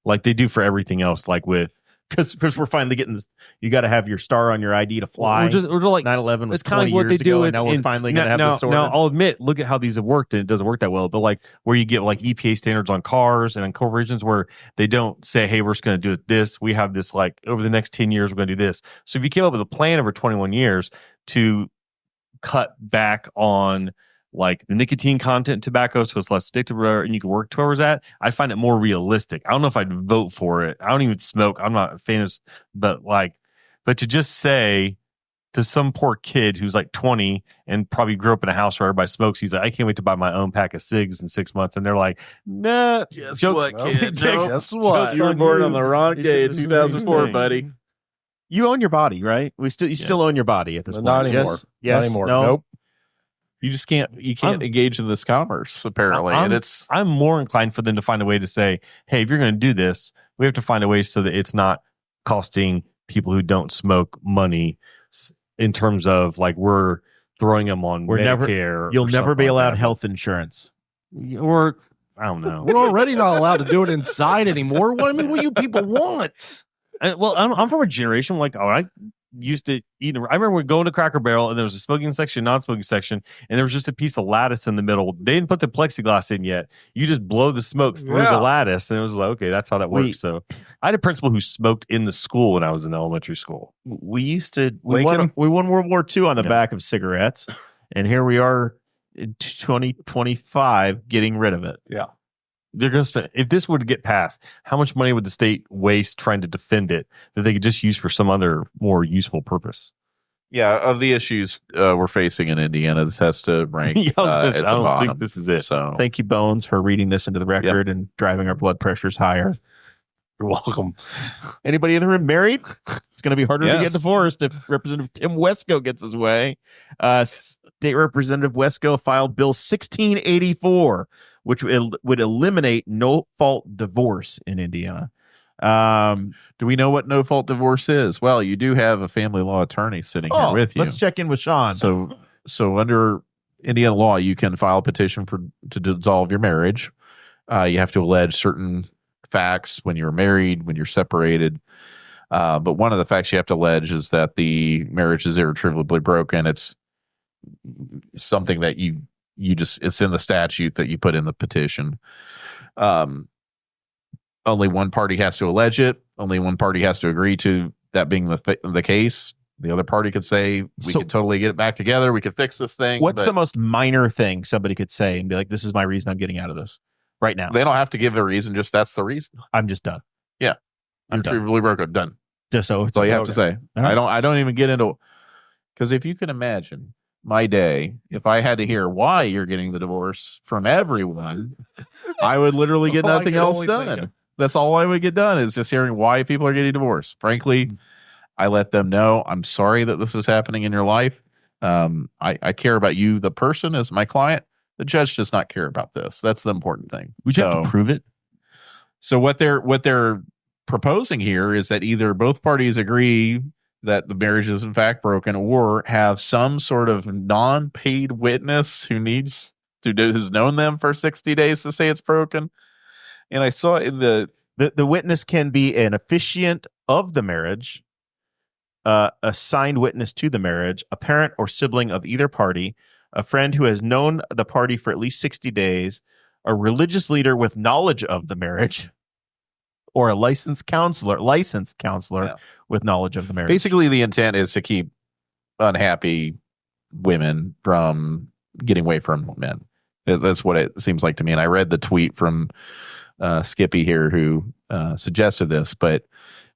like they do for everything else. Like with because we're finally getting this. You got to have your star on your ID to fly. We're like 9/11 was it's kind of 20 what they years do. ago, and now we're finally going to have this sorted. Now, I'll admit, look at how these have worked, and it doesn't work that well. But like where you get like EPA standards on cars and on corporations, where they don't say, "Hey, we're just going to do it this." We have this like over the next 10 years, we're going to do this. So if you came up with a plan over 21 years to cut back on like the nicotine content in tobacco, so it's less addictive, and you can work towards that, I find it more realistic. I don't know if I'd vote for it. I don't even smoke. I'm not a fan of, but to just say to some poor kid who's like 20 and probably grew up in a house where everybody smokes, he's like, I can't wait to buy my own pack of cigs in 6 months, and they're like, nah. Guess jokes, what, kid? Guess what? You were born on the wrong day in 2004, thing. buddy. You own your body, right? You still own your body at this point. Not anymore. Yes. Not anymore. No. Nope. You just can't engage in this commerce, apparently. I'm more inclined for them to find a way to say, hey, if you're going to do this, we have to find a way so that it's not costing people who don't smoke money, in terms of like we're throwing them on Medicare. You'll never be like allowed that. health insurance. Or I don't know. We're already not allowed to do it inside anymore. What do you people want? Well, I'm from a generation like, all right, used to eat. I remember we going to Cracker Barrel and there was a smoking section, non-smoking section, and there was just a piece of lattice in the middle. They didn't put the plexiglass in yet. You just blow the smoke through the lattice, and it was like, okay, that's how that works. So I had a principal who smoked in the school when I was in elementary school. We used to we Lincoln? won World War II on the Yeah. back of cigarettes, and here we are in 2025 getting rid of it. They're going to spend, if this were to get passed, how much money would the state waste trying to defend it that they could just use for some other more useful purpose? Yeah, of the issues we're facing in Indiana, this has to rank Yeah, at I the don't bottom. think this is it. So Thank you, Bones, for reading this into the record and driving our blood pressures higher. You're welcome. Anybody in the room married? It's going to be harder to Yes. get divorced if Representative Tim Wesco gets his way. State Representative Wesco filed Bill 1684, which would eliminate no-fault divorce in Indiana. do we know what no-fault divorce is? Well, you do have a family law attorney sitting here with you. Let's check in with Sean. So under Indiana law, you can file a petition to dissolve your marriage. You have to allege certain facts when you're married, when you're separated. But one of the facts you have to allege is that the marriage is irretrievably broken. It's something that you just, it's in the statute that you put in the petition. Only one party has to allege it. Only one party has to agree to that being the case. The other party could say, we could totally get it back together. We could fix this thing. What's the most minor thing somebody could say and be like, this is my reason I'm getting out of this right now? They don't have to give a reason. Just that's the reason. I'm just done. Yeah. I'm done. Irretrievably broken. Done. Just so That's all you have to say. All right. I don't even get into, because if you can imagine my day, if I had to hear why you're getting the divorce from everyone, I would literally get nothing else done. That's all I would get done is just hearing why people are getting divorced. Frankly, I let them know I'm sorry that this is happening in your life. I care about you, the person, as my client. The judge does not care about this. That's the important thing. Would you have to prove it? So what they're proposing here is that either both parties agree that the marriage is in fact broken, or have some sort of non-paid witness who's known them for 60 days to say it's broken. And I saw in the witness can be an officiant of the marriage, a signed witness to the marriage, a parent or sibling of either party, a friend who has known the party for at least 60 days, a religious leader with knowledge of the marriage, or a licensed counselor with knowledge of the marriage. basically the intent is to keep unhappy women from getting away from men. That's what it seems like to me. And I read the tweet from Skippy here who suggested this, but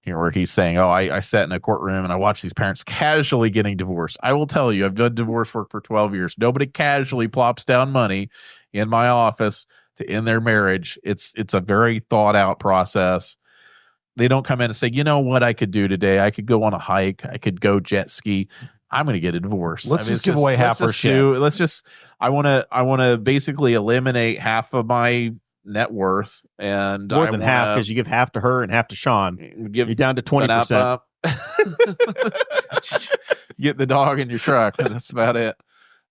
where he's saying, I sat in a courtroom and I watched these parents casually getting divorced. I will tell you, I've done divorce work for 12 years. Nobody casually plops down money in my office to end their marriage. It's a very thought out process. They don't come in and say, you know what I could do today? I could go on a hike. I could go jet ski. I'm going to get a divorce. Let's just give away half our shit. I want to basically eliminate half of my net worth, and more than half, because you give half to her and half to Sean. You're down to 20%. Get the dog in your truck. That's about it.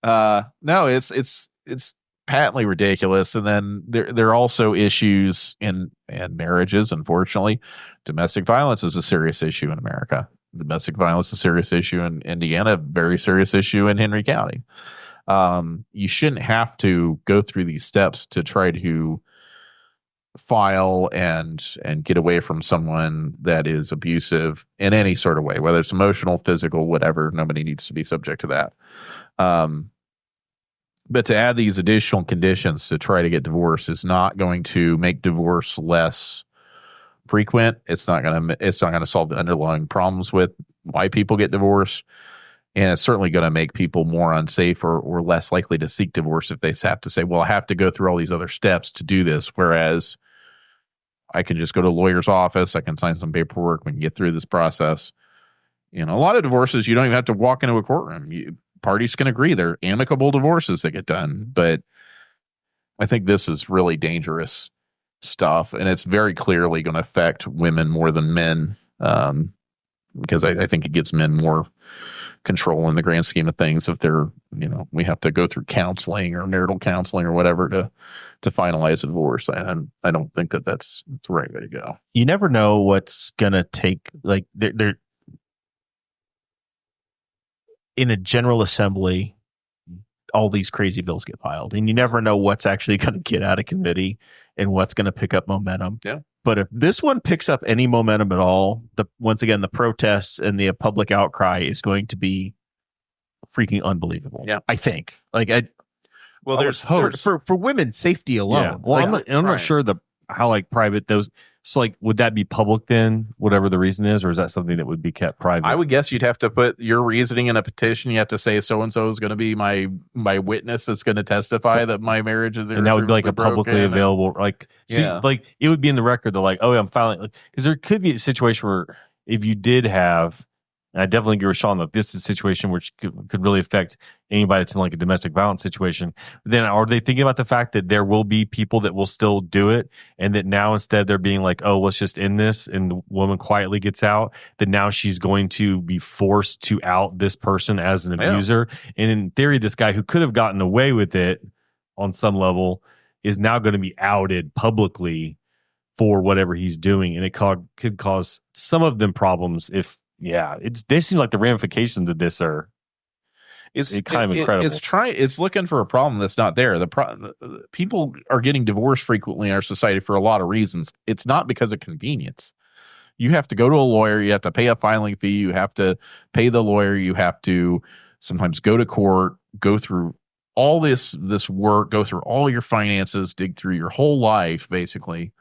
No, it's patently ridiculous. And then there are also issues in marriages. Unfortunately, domestic violence is a serious issue in America. Domestic violence is a serious issue in Indiana, very serious issue in Henry County. You shouldn't have to go through these steps to try to file and get away from someone that is abusive in any sort of way, whether it's emotional, physical, whatever. Nobody needs to be subject to that. But to add these additional conditions to try to get divorced is not going to make divorce less frequent. It's not going to solve the underlying problems with why people get divorced. And it's certainly going to make people more unsafe or less likely to seek divorce if they have to say, well, I have to go through all these other steps to do this. Whereas I can just go to a lawyer's office. I can sign some paperwork. We can get through this process. A lot of divorces, you don't even have to walk into a courtroom. Parties can agree. They're amicable divorces that get done. But I think this is really dangerous stuff. And it's very clearly going to affect women more than men, because I think it gives men more control in the grand scheme of things. If they're, we have to go through counseling or marital counseling or whatever to finalize a divorce. And I don't think that's the right way to go. You never know what's gonna take. Like in a general assembly, all these crazy bills get filed, and you never know what's actually going to get out of committee and what's going to pick up momentum. Yeah. But if this one picks up any momentum at all, once again, the protests and the public outcry is going to be freaking unbelievable. Yeah. I think. Well, there's for women's safety alone. Yeah. Well, I'm right. not sure how like private those. So like, would that be public then, whatever the reason is, or is that something that would be kept private? I would guess you'd have to put your reasoning in a petition. You have to say so and so is going to be my witness that's going to testify that my marriage is, and that would be like a publicly available, like, Yeah. like it would be in the record. They're like, oh, I'm filing, because there could be a situation where if you did have, and I definitely agree with Sean that this is a situation which could really affect anybody that's in like a domestic violence situation. Then are they thinking about the fact that there will be people that will still do it, and that now instead they're being like, oh, let's just end this, and the woman quietly gets out, that now she's going to be forced to out this person as an abuser. And in theory, this guy who could have gotten away with it on some level is now going to be outed publicly for whatever he's doing. And it could cause some of them problems if, they seem like the ramifications of this are it's kind of incredible. It's looking for a problem that's not there. People are getting divorced frequently in our society for a lot of reasons. It's not because of convenience. You have to go to a lawyer. You have to pay a filing fee. You have to pay the lawyer. You have to sometimes go to court, go through all this work, go through all your finances, dig through your whole life, basically,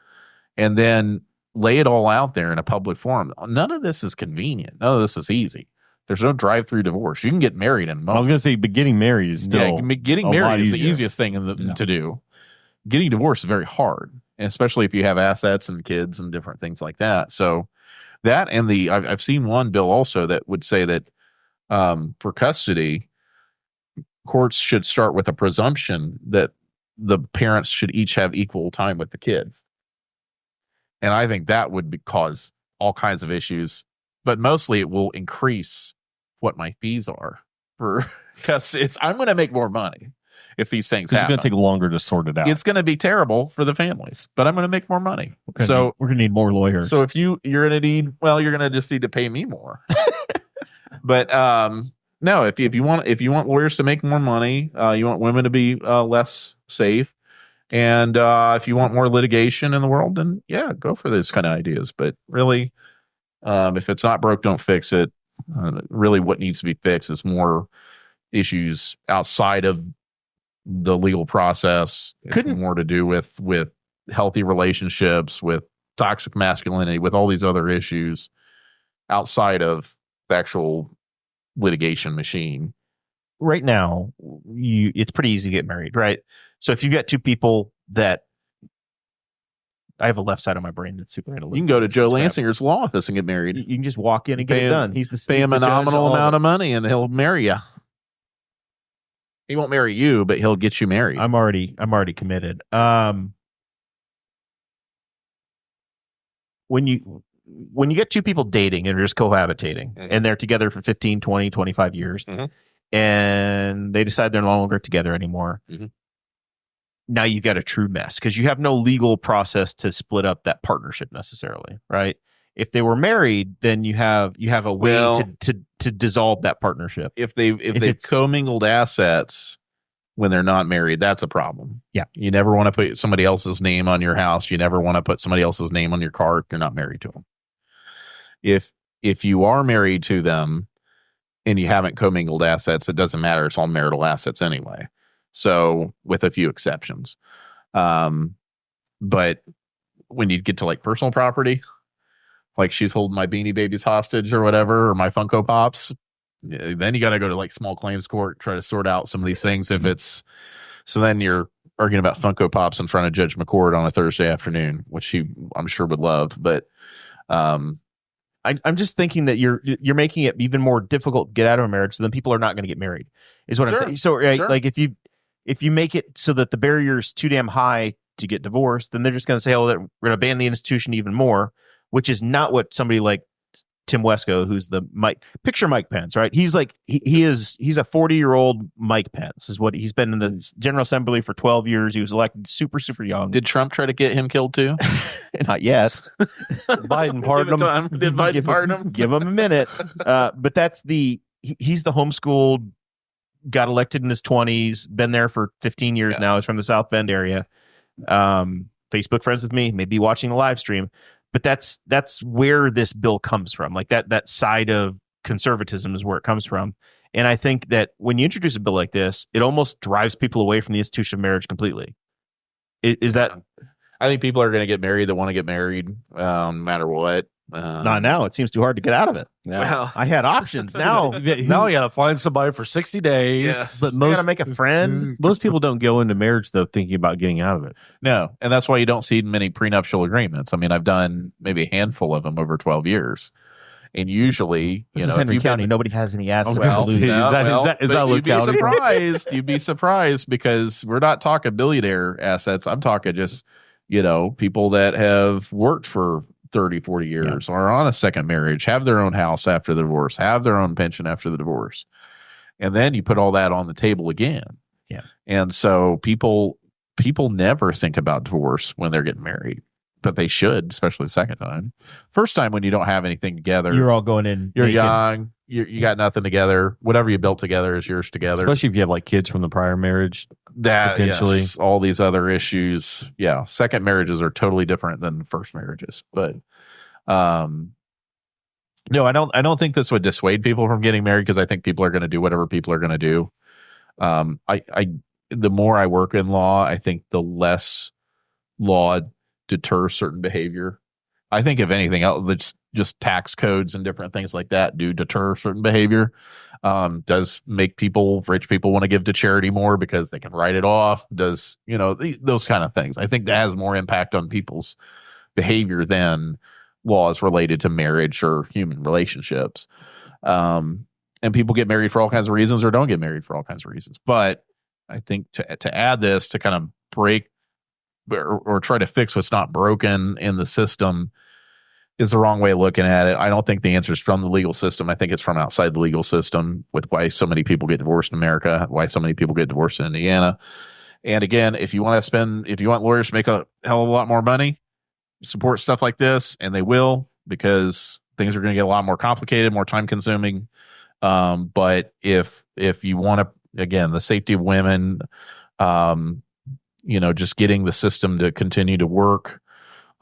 and then lay it all out there in a public forum. None of this is convenient. None of this is easy. There's no drive-through divorce. You can get married in a moment. I was going to say, but getting married is still getting married is the easiest thing to do. Getting divorced is very hard, especially if you have assets and kids and different things like that. So that, and I've seen one bill also that would say that for custody, courts should start with a presumption that the parents should each have equal time with the kids. And I think that would cause all kinds of issues, but mostly it will increase what my fees are because I'm going to make more money if these things happen. It's going to take longer to sort it out. It's going to be terrible for the families, but I'm going to make more money. We're going to need more lawyers. So if you're going to need, you're going to just need to pay me more. But no, if you want lawyers to make more money, you want women to be less safe. And if you want more litigation in the world, then go for those kind of ideas. But really, if it's not broke, don't fix it. Really, what needs to be fixed is more issues outside of the legal process. It's more to do with healthy relationships, with toxic masculinity, with all these other issues outside of the actual litigation machine. Right now, it's pretty easy to get married, right? So if you get two people that, I have a left side of my brain that's super analytical. You can go to Joe Lansinger's law office and get married. You can just walk in and get it done. Pay him a nominal amount of money and he'll marry you. He won't marry you, but he'll get you married. I'm already committed. When you get two people dating and they're just cohabitating, and they're together for 15, 20, 25 years, and they decide they're no longer together anymore, now you've got a true mess because you have no legal process to split up that partnership necessarily, right? If they were married, then you have a way to dissolve that partnership. If they've commingled assets when they're not married, that's a problem. Yeah. You never want to put somebody else's name on your house. You never want to put somebody else's name on your car if you're not married to them. If you are married to them and you haven't commingled assets, it doesn't matter. It's all marital assets anyway. So with a few exceptions. But when you get to like personal property, like she's holding my Beanie Babies hostage or whatever, or my Funko Pops, then you got to go to like small claims court, try to sort out some of these things. So then you're arguing about Funko Pops in front of Judge McCord on a Thursday afternoon, which I'm sure would love. But I'm just thinking that you're making it even more difficult to get out of a marriage, so then people are not going to get married. Is what I'm thinking. So like if you make it so that the barrier is too damn high to get divorced, then they're just going to say, oh, we're going to ban the institution even more, which is not what somebody like Tim Wesco, who's the picture Mike Pence, right? He's like, he's a 40-year-old Mike Pence is what he's been in the General Assembly for 12 years. He was elected super, super young. Did Trump try to get him killed too? Not yet. Biden pardoned him. Did Biden pardon him? Give him a minute. But that's the he's the homeschooled, got elected in his 20s, been there for 15 years now. He's from the South Bend area. Facebook friends with me, maybe watching the live stream. But that's where this bill comes from. Like that side of conservatism is where it comes from. And I think that when you introduce a bill like this, it almost drives people away from the institution of marriage completely. Is that? I think people are going to get married that want to get married, no matter what. Not now. It seems too hard to get out of it. Yeah. Well, I had options. Now Now you got to find somebody for 60 days. Yes. But you got to make a friend. most people don't go into marriage though thinking about getting out of it. No, and that's why you don't see many prenuptial agreements. I mean, I've done maybe a handful of them over 12 years. And usually, This you know, is Henry if you've County. been- Nobody has any assets. Well, Is that but Luke you'd be County? surprised. You'd be surprised because we're not talking billionaire assets. I'm talking just, you know, people that have worked for 30, 40 years or are on a second marriage, have their own house after the divorce, have their own pension after the divorce. And then you put all that on the table again. Yeah. And so people never think about divorce when they're getting married, but they should, especially the second time. First time when you don't have anything together. You're all going in. You're naked. young. You got nothing together. Whatever you built together is yours together. Especially if you have like kids from the prior marriage. That potentially. yes, all these other issues. Yeah, second marriages are totally different than first marriages. But no, I don't think this would dissuade people from getting married because I think people are going to do whatever people are going to do. The more I work in law, I think the less law deters certain behavior. I think if anything else, that's just tax codes and different things like that do deter certain behavior. Does make rich people want to give to charity more because they can write it off? Does, you know, those kind of things. I think that has more impact on people's behavior than laws related to marriage or human relationships. And people get married for all kinds of reasons or don't get married for all kinds of reasons. But I think to add this to kind of break or try to fix what's not broken in the system is the wrong way of looking at it. I don't think the answer is from the legal system. I think it's from outside the legal system with why so many people get divorced in America, why so many people get divorced in Indiana. And again, if you want lawyers to make a hell of a lot more money, support stuff like this, and they will, because things are going to get a lot more complicated, more time consuming. But if you want to, again, the safety of women, just getting the system to continue to work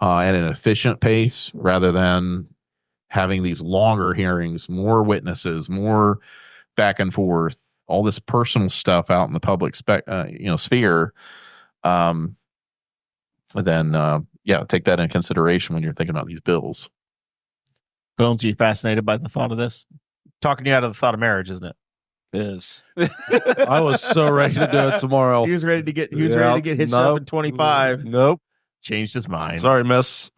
at an efficient pace rather than having these longer hearings, more witnesses, more back and forth, all this personal stuff out in the public sphere. Then take that into consideration when you're thinking about these bills. Bones, are you fascinated by the thought of this? Talking you out of the thought of marriage, isn't it? Is. I was so ready to do it tomorrow. He was ready to get hitched up in 25. Nope. Changed his mind. Sorry, miss.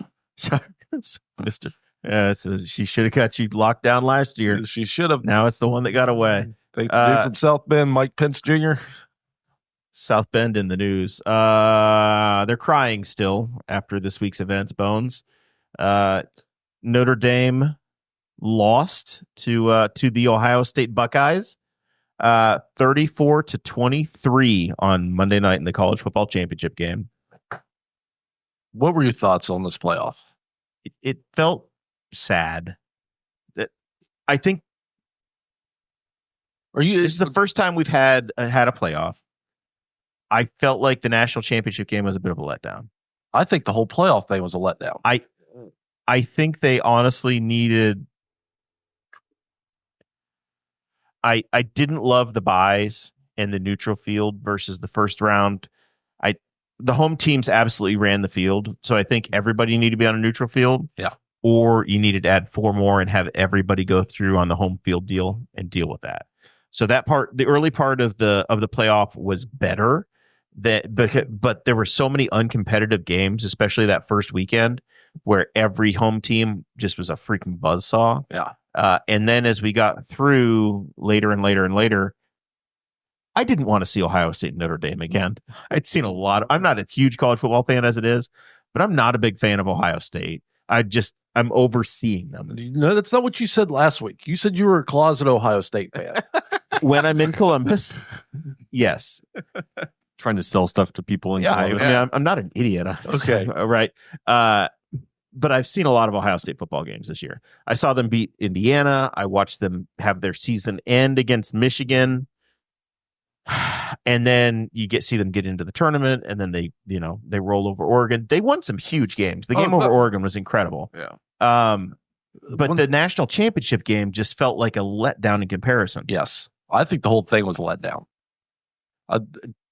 Mister. Yeah, she should have got you locked down last year. She should have. Now it's the one that got away. Thank you, dude from South Bend, Mike Pence Jr. South Bend in the news. They're crying still after this week's events, Bones. Notre Dame lost to the Ohio State Buckeyes 34-23 on Monday night in the college football championship game. What were your thoughts on this playoff? It felt sad. I think this is the first time we've had a playoff. I felt like the national championship game was a bit of a letdown. I think the whole playoff thing was a letdown. I think they honestly needed. I didn't love the buys and the neutral field versus the first round. The home teams absolutely ran the field, so I think everybody needed to be on a neutral field. Yeah. Or you needed to add 4 more and have everybody go through on the home field deal and deal with that. So that part, the early part of the playoff was better. But there were so many uncompetitive games, especially that first weekend, where every home team just was a freaking buzzsaw. Yeah. And then as we got through later and later and later, I didn't want to see Ohio State and Notre Dame again. I'd seen a lot. I'm not a huge college football fan as it is, but I'm not a big fan of Ohio State. I'm overseeing them. No, that's not what you said last week. You said you were a closet Ohio State fan. When I'm in Columbus, yes. Trying to sell stuff to people in Yeah, Columbus. I mean, I'm not an idiot. Okay. Right. but I've seen a lot of Ohio State football games this year. I saw them beat Indiana. I watched them have their season end against Michigan. And then you see them get into the tournament, and then they roll over Oregon. They won some huge games. The game over Oregon was incredible. Yeah. But the national championship game just felt like a letdown in comparison. Yes. I think the whole thing was a letdown.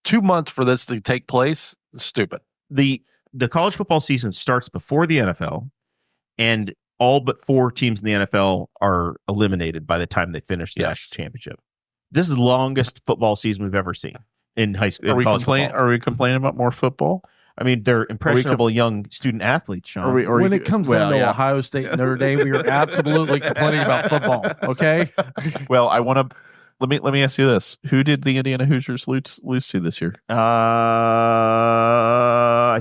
2 months for this to take place, stupid. The college football season starts before the NFL, and all but 4 teams in the NFL are eliminated by the time they finish the national championship. This is the longest football season we've ever seen in high school. Are we complaining about more football? I mean, they're impressionable young student athletes, Sean. When it comes down to Ohio State and Notre Dame, we are absolutely complaining about football. Okay. Well, I want to let me ask you this: who did the Indiana Hoosiers lose to this year? I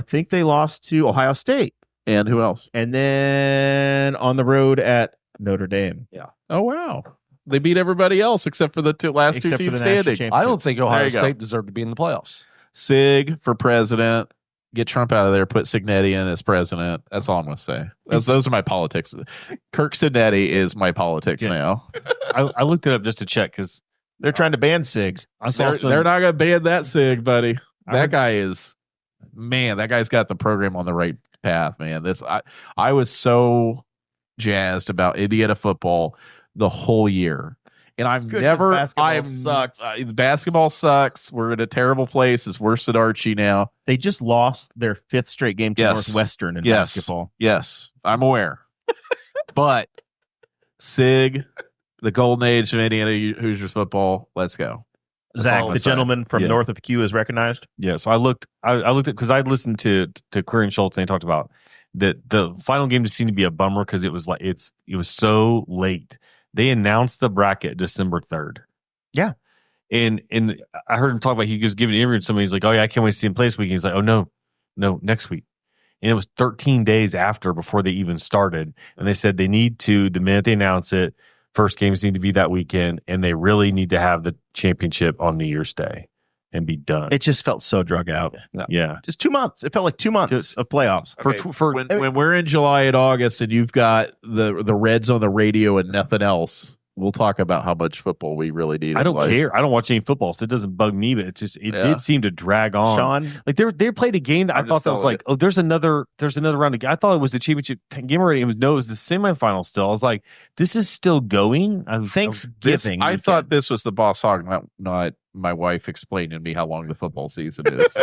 think they lost to Ohio State, and who else? And then on the road at Notre Dame. Yeah. Oh wow. They beat everybody else except for the last two teams standing. I don't think Ohio State deserved to be in the playoffs. Sig for president. Get Trump out of there. Put Signetti in as president. That's all I'm going to say. Those are my politics. Kirk Signetti is my politics now. I looked it up just to check because they're trying to ban SIGs. They're not going to ban that Sig, buddy. That guy's got the program on the right path, man. I was so jazzed about Indiana football the whole year. And basketball sucks. We're in a terrible place. It's worse than Archie now. They just lost their 5th straight game to Northwestern in basketball. Yes, I'm aware. But Sig, the golden age of Indiana Hoosiers football, let's go. Zach, the gentleman from north of Q, is recognized. Yeah, so I looked at because I listened to Query and Schultz, and they talked about that the final game just seemed to be a bummer because it was so late. They announced the bracket December 3rd. Yeah. And I heard him talk about, he was giving an interview to somebody. He's like, oh, yeah, I can't wait to see him play this week. He's like, oh, no, next week. And it was 13 days before they even started. And they said the minute they announce it, first games need to be that weekend. And they really need to have the championship on New Year's Day and be done. It just felt so drug out. Yeah. Just 2 months. It felt like 2 months of playoffs. Okay. When we're in July and August and you've got the Reds on the radio and nothing else, we'll talk about how much football we really need. I don't care. I don't watch any football, so it doesn't bug me, but it did seem to drag on. Sean? Like they played a game that I thought that was like, there's another round of game. I thought it was the championship game already. It was the semifinal still. I was like, this is still going? Thanksgiving. I thought this was the Boss Hog, not my wife explaining to me how long the football season is.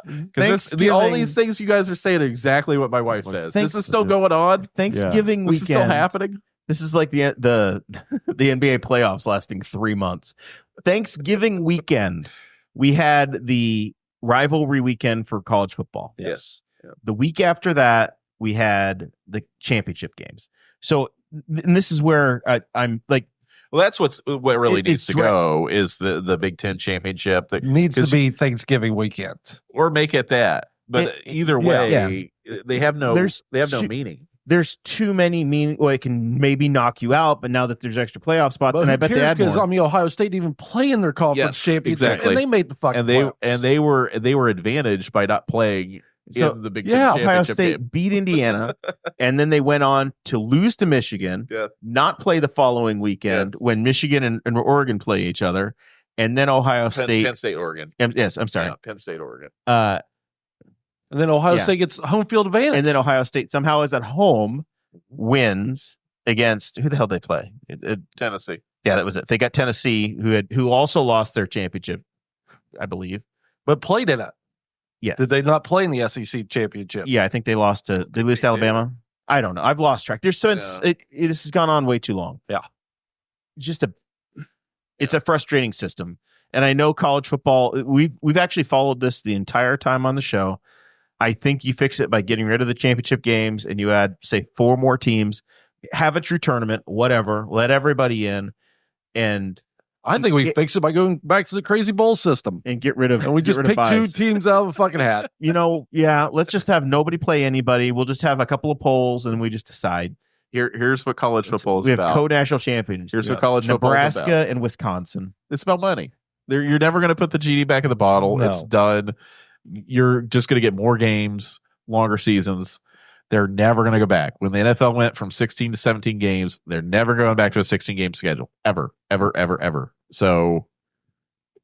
Because all these things you guys are saying are exactly what my wife says. This is still going on. Thanksgiving weekend. This is still happening. This is like the NBA playoffs lasting 3 months. Thanksgiving weekend, we had the rivalry weekend for college football. Yes. The week after that, we had the championship games. So, and this is where I'm like, well, that's what really needs to go is the Big Ten championship that needs to be Thanksgiving weekend, or make it that. But either way, they have no meaning. There's too many meaning. Well, it can maybe knock you out, but now that there's extra playoff spots, and I bet they add more. Because Ohio State didn't even play in their conference championship, and they made the fucking playoffs. And they were advantaged by not playing in the Big Ten championship. Ohio State beat Indiana, and then they went on to lose to Michigan, not play the following weekend when Michigan and Oregon play each other, and then Penn State, Oregon. Yes, I'm sorry, Penn State, Oregon. And then Ohio State gets home field advantage. And then Ohio State somehow is at home, wins against who the hell they play? Tennessee. Yeah, that was it. They got Tennessee, who also lost their championship, I believe, but played in it. Yeah. Did they not play in the SEC championship? Yeah, I think they lose to Alabama. I don't know. I've lost track. This has gone on way too long. Yeah. It's a frustrating system. And I know college football, we've actually followed this the entire time on the show. I think you fix it by getting rid of the championship games and you add, say, 4 more teams, have a true tournament, whatever, let everybody in. And I think we fix it by going back to the crazy bowl system and get rid of, and we just pick 2 teams out of a fucking hat. Let's just have nobody play anybody. We'll just have a couple of polls and we just decide. Here's what college football is about. We have co-national champions. Here's what college football is about. Nebraska and Wisconsin. It's about money. You're never going to put the genie back in the bottle. No. It's done. You're just going to get more games, longer seasons. They're never going to go back. When the NFL went from 16 to 17 games, they're never going back to a 16-game schedule. Ever. So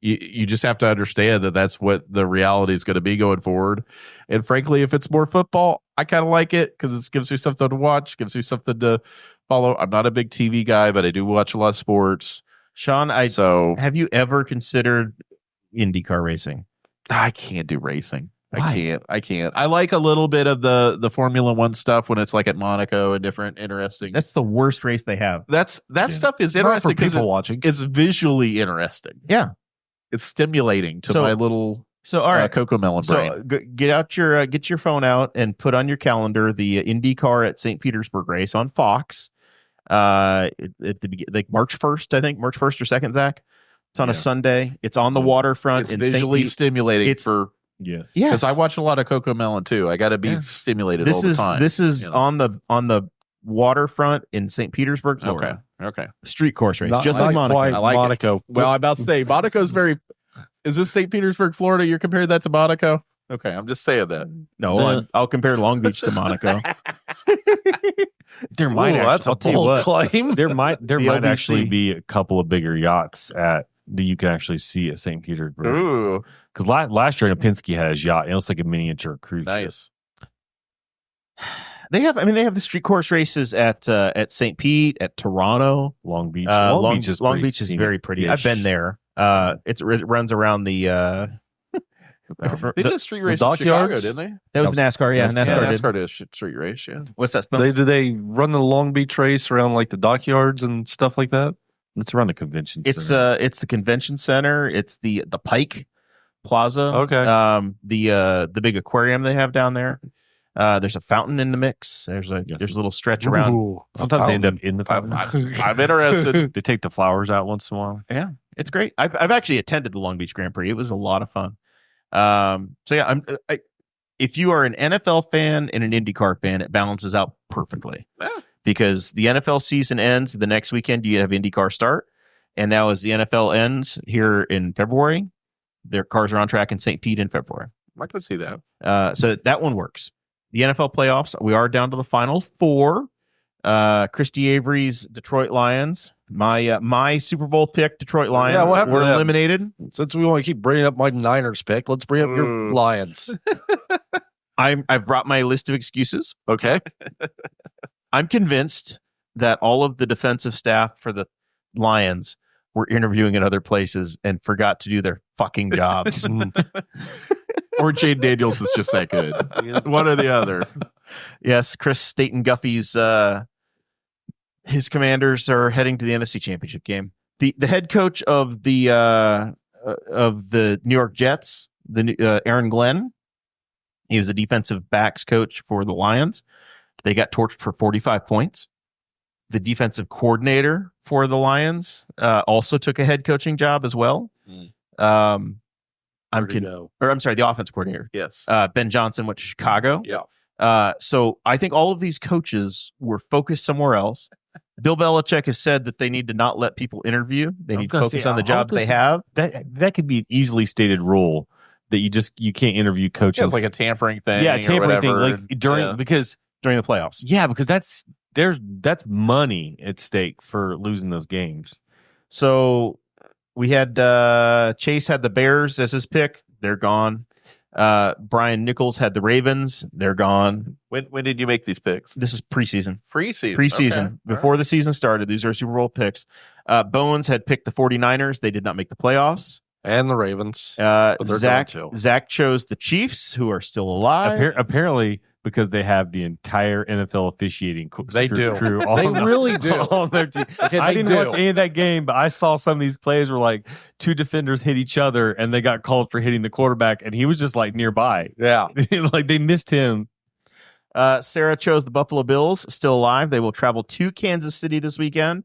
you just have to understand that that's what the reality is going to be going forward. And frankly, if it's more football, I kind of like it because it gives me something to watch, gives me something to follow. I'm not a big TV guy, but I do watch a lot of sports. Sean, have you ever considered IndyCar racing? I can't do racing. Why? I can't. I like a little bit of the Formula One stuff when it's like at Monaco and different interesting. That's the worst race they have. That stuff is Not interesting for because people watching. it's visually interesting. Yeah. It's stimulating to my little all right. Cocoa Melon brain. So get your phone out and put on your calendar the IndyCar at St. Petersburg race on Fox. At the March 1st, I think March 1st or 2nd, Zach. It's on a Sunday. It's on the waterfront. It's visually stimulating. Yes. Because I watch a lot of Cocoa Melon too. I got to be stimulated all the time. This is on the waterfront in St. Petersburg, Florida. Okay. Street course race, Not just like Monaco. quite I like it. Monaco. Well, I'm about to say Monaco's very. Is this St. Petersburg, Florida? You're comparing that to Monaco? Okay, I'm just saying that. No, I'll compare Long Beach to Monaco. There might that's I'll a tell you bold what, claim. there might LBC. actually be a couple of bigger yachts that you can actually see at St. Petersburg. Ooh, Because last year, Penske had his yacht. It looks like a miniature cruise ship. nice. They have the street course races at St. Pete, at Toronto. Long Beach. Long Beach is Long pretty Beach is very pretty. scenic-ish. I've been there. It runs around the. They did a street race in dockyards? Chicago, didn't they? That was NASCAR. Yeah, NASCAR. did. NASCAR did a street race. Yeah. What's that spell? They run the Long Beach race around like the dockyards and stuff like that. It's around the convention It's center. it's the convention center. It's the Pike Plaza. Okay. The big aquarium they have down there. There's a fountain in the mix. There's a little stretch around. Ooh. Sometimes they end up in the I'm, fountain. I'm interested. They take the flowers out once in a while. Yeah, it's great. I've actually attended the Long Beach Grand Prix. It was a lot of fun. So yeah, if you are an NFL fan and an IndyCar fan, it balances out perfectly. Yeah. Because the NFL season ends the next weekend, you have IndyCar start, and now as the NFL ends here in February, their cars are on track in St. Pete in February. I could see that. So that one works. The NFL playoffs, we are down to the final four. Christy Avery's Detroit Lions, my Super Bowl pick, Detroit Lions, what happened were to them? eliminated. Since we want to keep bringing up my Niners pick, let's bring up your Lions. I've brought my list of excuses. Okay. I'm convinced that all of the defensive staff for the Lions were interviewing in other places and forgot to do their fucking jobs. Or Jane Daniels is just that good. One or the other. Yes, Chris Staten Guffey's his Commanders are heading to the NFC Championship game. The head coach of the New York Jets, Aaron Glenn, he was the defensive backs coach for the Lions. They got torched for 45 points. The defensive coordinator for the Lions also took a head coaching job as well. I'm sorry, the offense coordinator. Yes. Ben Johnson went to Chicago. Yeah. So I think all of these coaches were focused somewhere else. Bill Belichick has said that they need to not let people interview. They need to focus on the jobs they have. That could be an easily stated rule that you can't interview coaches. It's like a tampering thing. Yeah, or tampering thing. whatever. Like during During the playoffs. Yeah, because that's money at stake for losing those games. So we had Chase had the Bears as his pick. They're gone. Brian Nichols had the Ravens. They're gone. When did you make these picks? This is preseason. Preseason. Okay. Before the season started. These are Super Bowl picks. Bones had picked the 49ers. They did not make the playoffs. And the Ravens. But they're Zach going to. Zach chose the Chiefs, who are still alive. Apparently, because they have the entire NFL officiating They do. crew They really do. on their team. Okay, I they didn't do. watch any of that game, but I saw some of these plays where like two defenders hit each other and they got called for hitting the quarterback, and he was just like nearby. Yeah. Like they missed him. Sarah chose the Buffalo Bills, still alive. They will travel to Kansas City this weekend.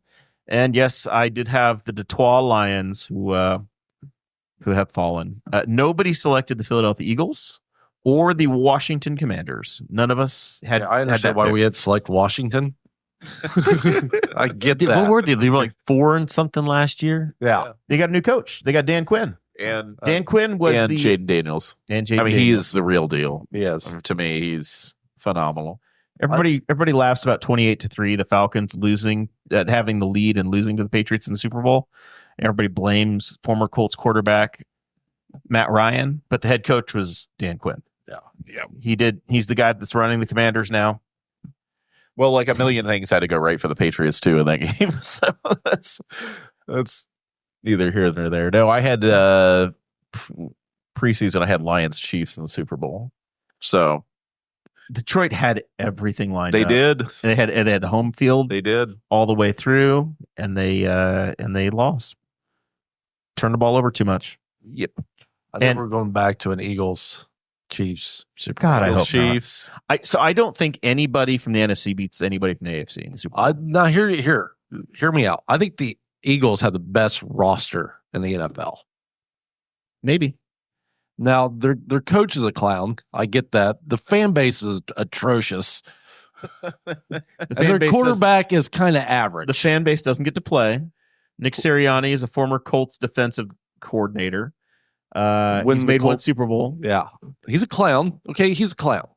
And yes, I did have the Detroit Lions, who have fallen. Nobody selected the Philadelphia Eagles or the Washington Commanders. None of us had. I had understand that why pick. we had select Washington. I get that. What were they? They were like 4 and something last year. Yeah. They got a new coach. They got Dan Quinn. And Dan Quinn was and the Jaden Daniels. and Jaden I mean, Daniels. he's the real deal. Yes. To me, he's phenomenal. Everybody laughs about 28-3, the Falcons losing, having the lead and losing to the Patriots in the Super Bowl. Everybody blames former Colts quarterback Matt Ryan, but the head coach was Dan Quinn. Yeah. He's the guy that's running the Commanders now. Well, like a million things had to go right for the Patriots too in that game. So that's neither here nor there. No, I had preseason. I had Lions Chiefs in the Super Bowl. So Detroit had everything lined they up. did. They had the home field They did. all the way through, and they lost. Turned the ball over too much. Yep. I think And- we're going back to an Eagles Chiefs Super God, I Bowl. hope not. Chiefs. So I don't think anybody from the NFC beats anybody from the AFC in the Super Bowl. Now hear me out. I think the Eagles have the best roster in the NFL. Maybe. Now their coach is a clown. I get that. The fan base is atrocious. And their quarterback is kind of average. The fan base doesn't get to play. Nick Sirianni is a former Colts defensive coordinator. He's made one Super Bowl. Yeah. He's a clown. Okay, he's a clown.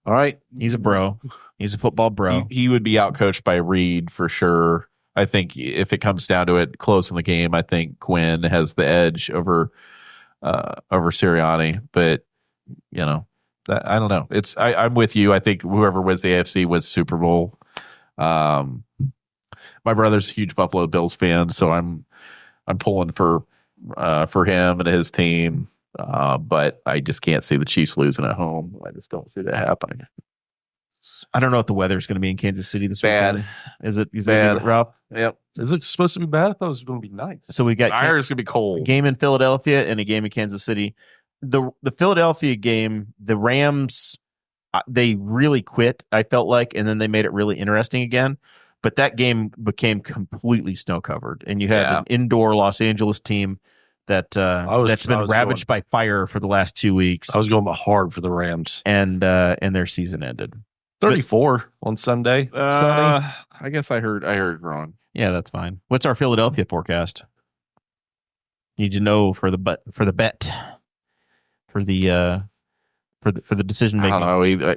All right. He's a bro. He's a football bro. He would be outcoached by Reed for sure. I think if it comes down to it, close in the game, I think Quinn has the edge over Sirianni. But you know, I don't know. I'm with you. I think whoever wins the AFC wins Super Bowl. My brother's a huge Buffalo Bills fan, so I'm pulling for him and his team. But I just can't see the Chiefs losing at home. I just don't see that happening. I don't know what the weather's going to be in Kansas City this Bad. weekend. Is it Bad. rough? Yep. Is it supposed to be bad? I thought it was going to be nice. So we got I heard it's gonna be a cold. game in Philadelphia and a game in Kansas City. The Philadelphia game, the Rams, they really quit, I felt like, and then they made it really interesting again. But that game became completely snow covered, and you had an indoor Los Angeles team that's been ravaged by fire for the last 2 weeks. I was going hard for the Rams. And their season ended. 34 on Sunday. Sunday. I guess I heard wrong. Yeah, that's fine. What's our Philadelphia forecast? Need to know for the bet for the decision I making. don't know.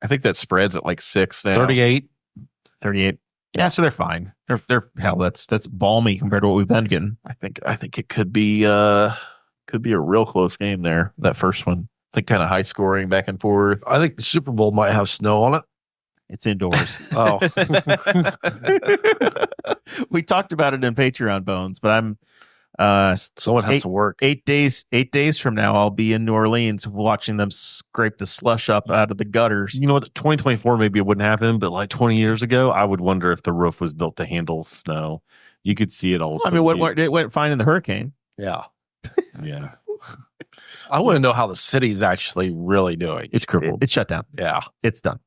I think that spreads at like 6 now. 38. 38. Yeah, so they're fine. They're hell. That's balmy compared to what we've been getting. I think it could be a real close game there. That first one. I think kind of high scoring back and forth. I think the Super Bowl might have snow on it. It's indoors. Oh. We talked about it in Patreon Bones, but I'm Someone has to work. 8 days from now, I'll be in New Orleans watching them scrape the slush up out of the gutters. You know what? 2024, maybe it wouldn't happen, but like 20 years ago, I would wonder if the roof was built to handle snow. You could see it all. I mean, it went fine in the hurricane. Yeah. Yeah. I want to know how the city's actually really doing. It's crippled. It's shut down. Yeah. It's done.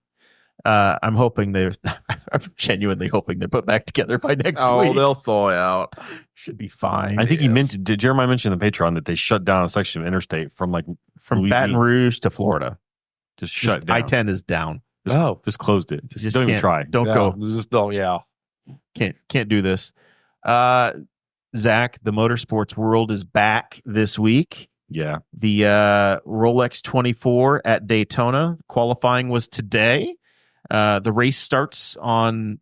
I'm hoping I'm genuinely hoping they're put back together by next week. They'll thaw out. Should be fine. I think did Jeremiah mention on Patreon that they shut down a section of interstate from from Baton Rouge to Florida. Just shut down. I-10 is down. Just closed it. Just don't even can't- try. Don't Yeah, go. Just don't. Yeah. Can't do this. Zach, the motorsports world is back this week. Yeah. The Rolex 24 at Daytona qualifying was today. The race starts on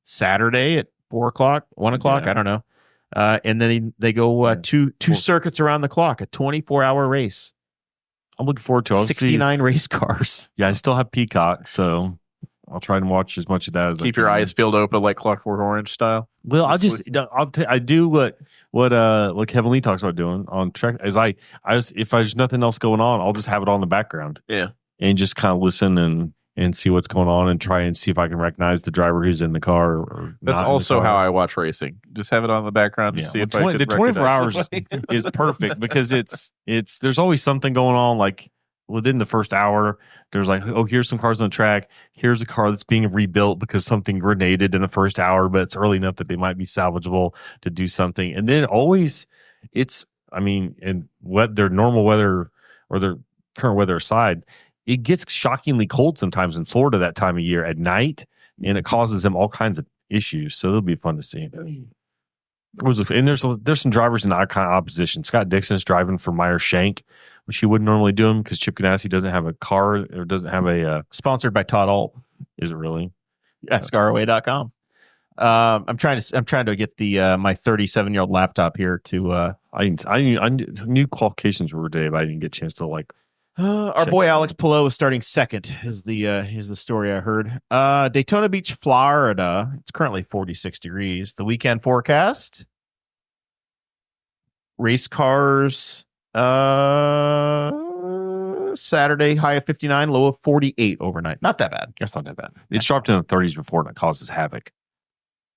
Saturday at 4 o'clock, 1 o'clock. Yeah. I don't know. And then they go two circuits around the clock, a 24-hour race. I'm looking forward to it. 69 race cars. Yeah, I still have Peacock, so I'll try and watch as much of that as I Keep can. your eyes peeled open like Clockwork Orange style. Well, Just I do what Kevin Lee talks about doing on track. Is if there's nothing else going on, I'll just have it on the background. Yeah. And just kind of listen and see what's going on and try and see if I can recognize the driver who's in the car. Or That's not also in the car. how I watch racing. Just have it on the background to see if I can the 24 hours recognize it. is perfect because there's always something going on. Like within the first hour, there's like, oh, here's some cars on the track. Here's a car that's being rebuilt because something grenaded in the first hour, but it's early enough that they might be salvageable to do something. And then always and what their normal weather or their current weather aside, it gets shockingly cold sometimes in Florida that time of year at night, and it causes them all kinds of issues. So it'll be fun to see. And there's some drivers in the kind of opposition. Scott Dixon's driving for Meyer Shank, which he wouldn't normally do them because Chip Ganassi doesn't have a car or doesn't have a. Sponsored by Todd Alt. Is it really? AskROA.com. I'm trying to get the my 37-year-old laptop here to. I knew qualifications were today, but I didn't get a chance to like. Our boy Alex Pillow is starting second. Is the story I heard? Daytona Beach, Florida. It's currently 46 degrees. The weekend forecast: race cars. Saturday high of 59, low of 48 overnight. Not that bad. That's not that bad. It's dropped in the 30s before, and it causes havoc.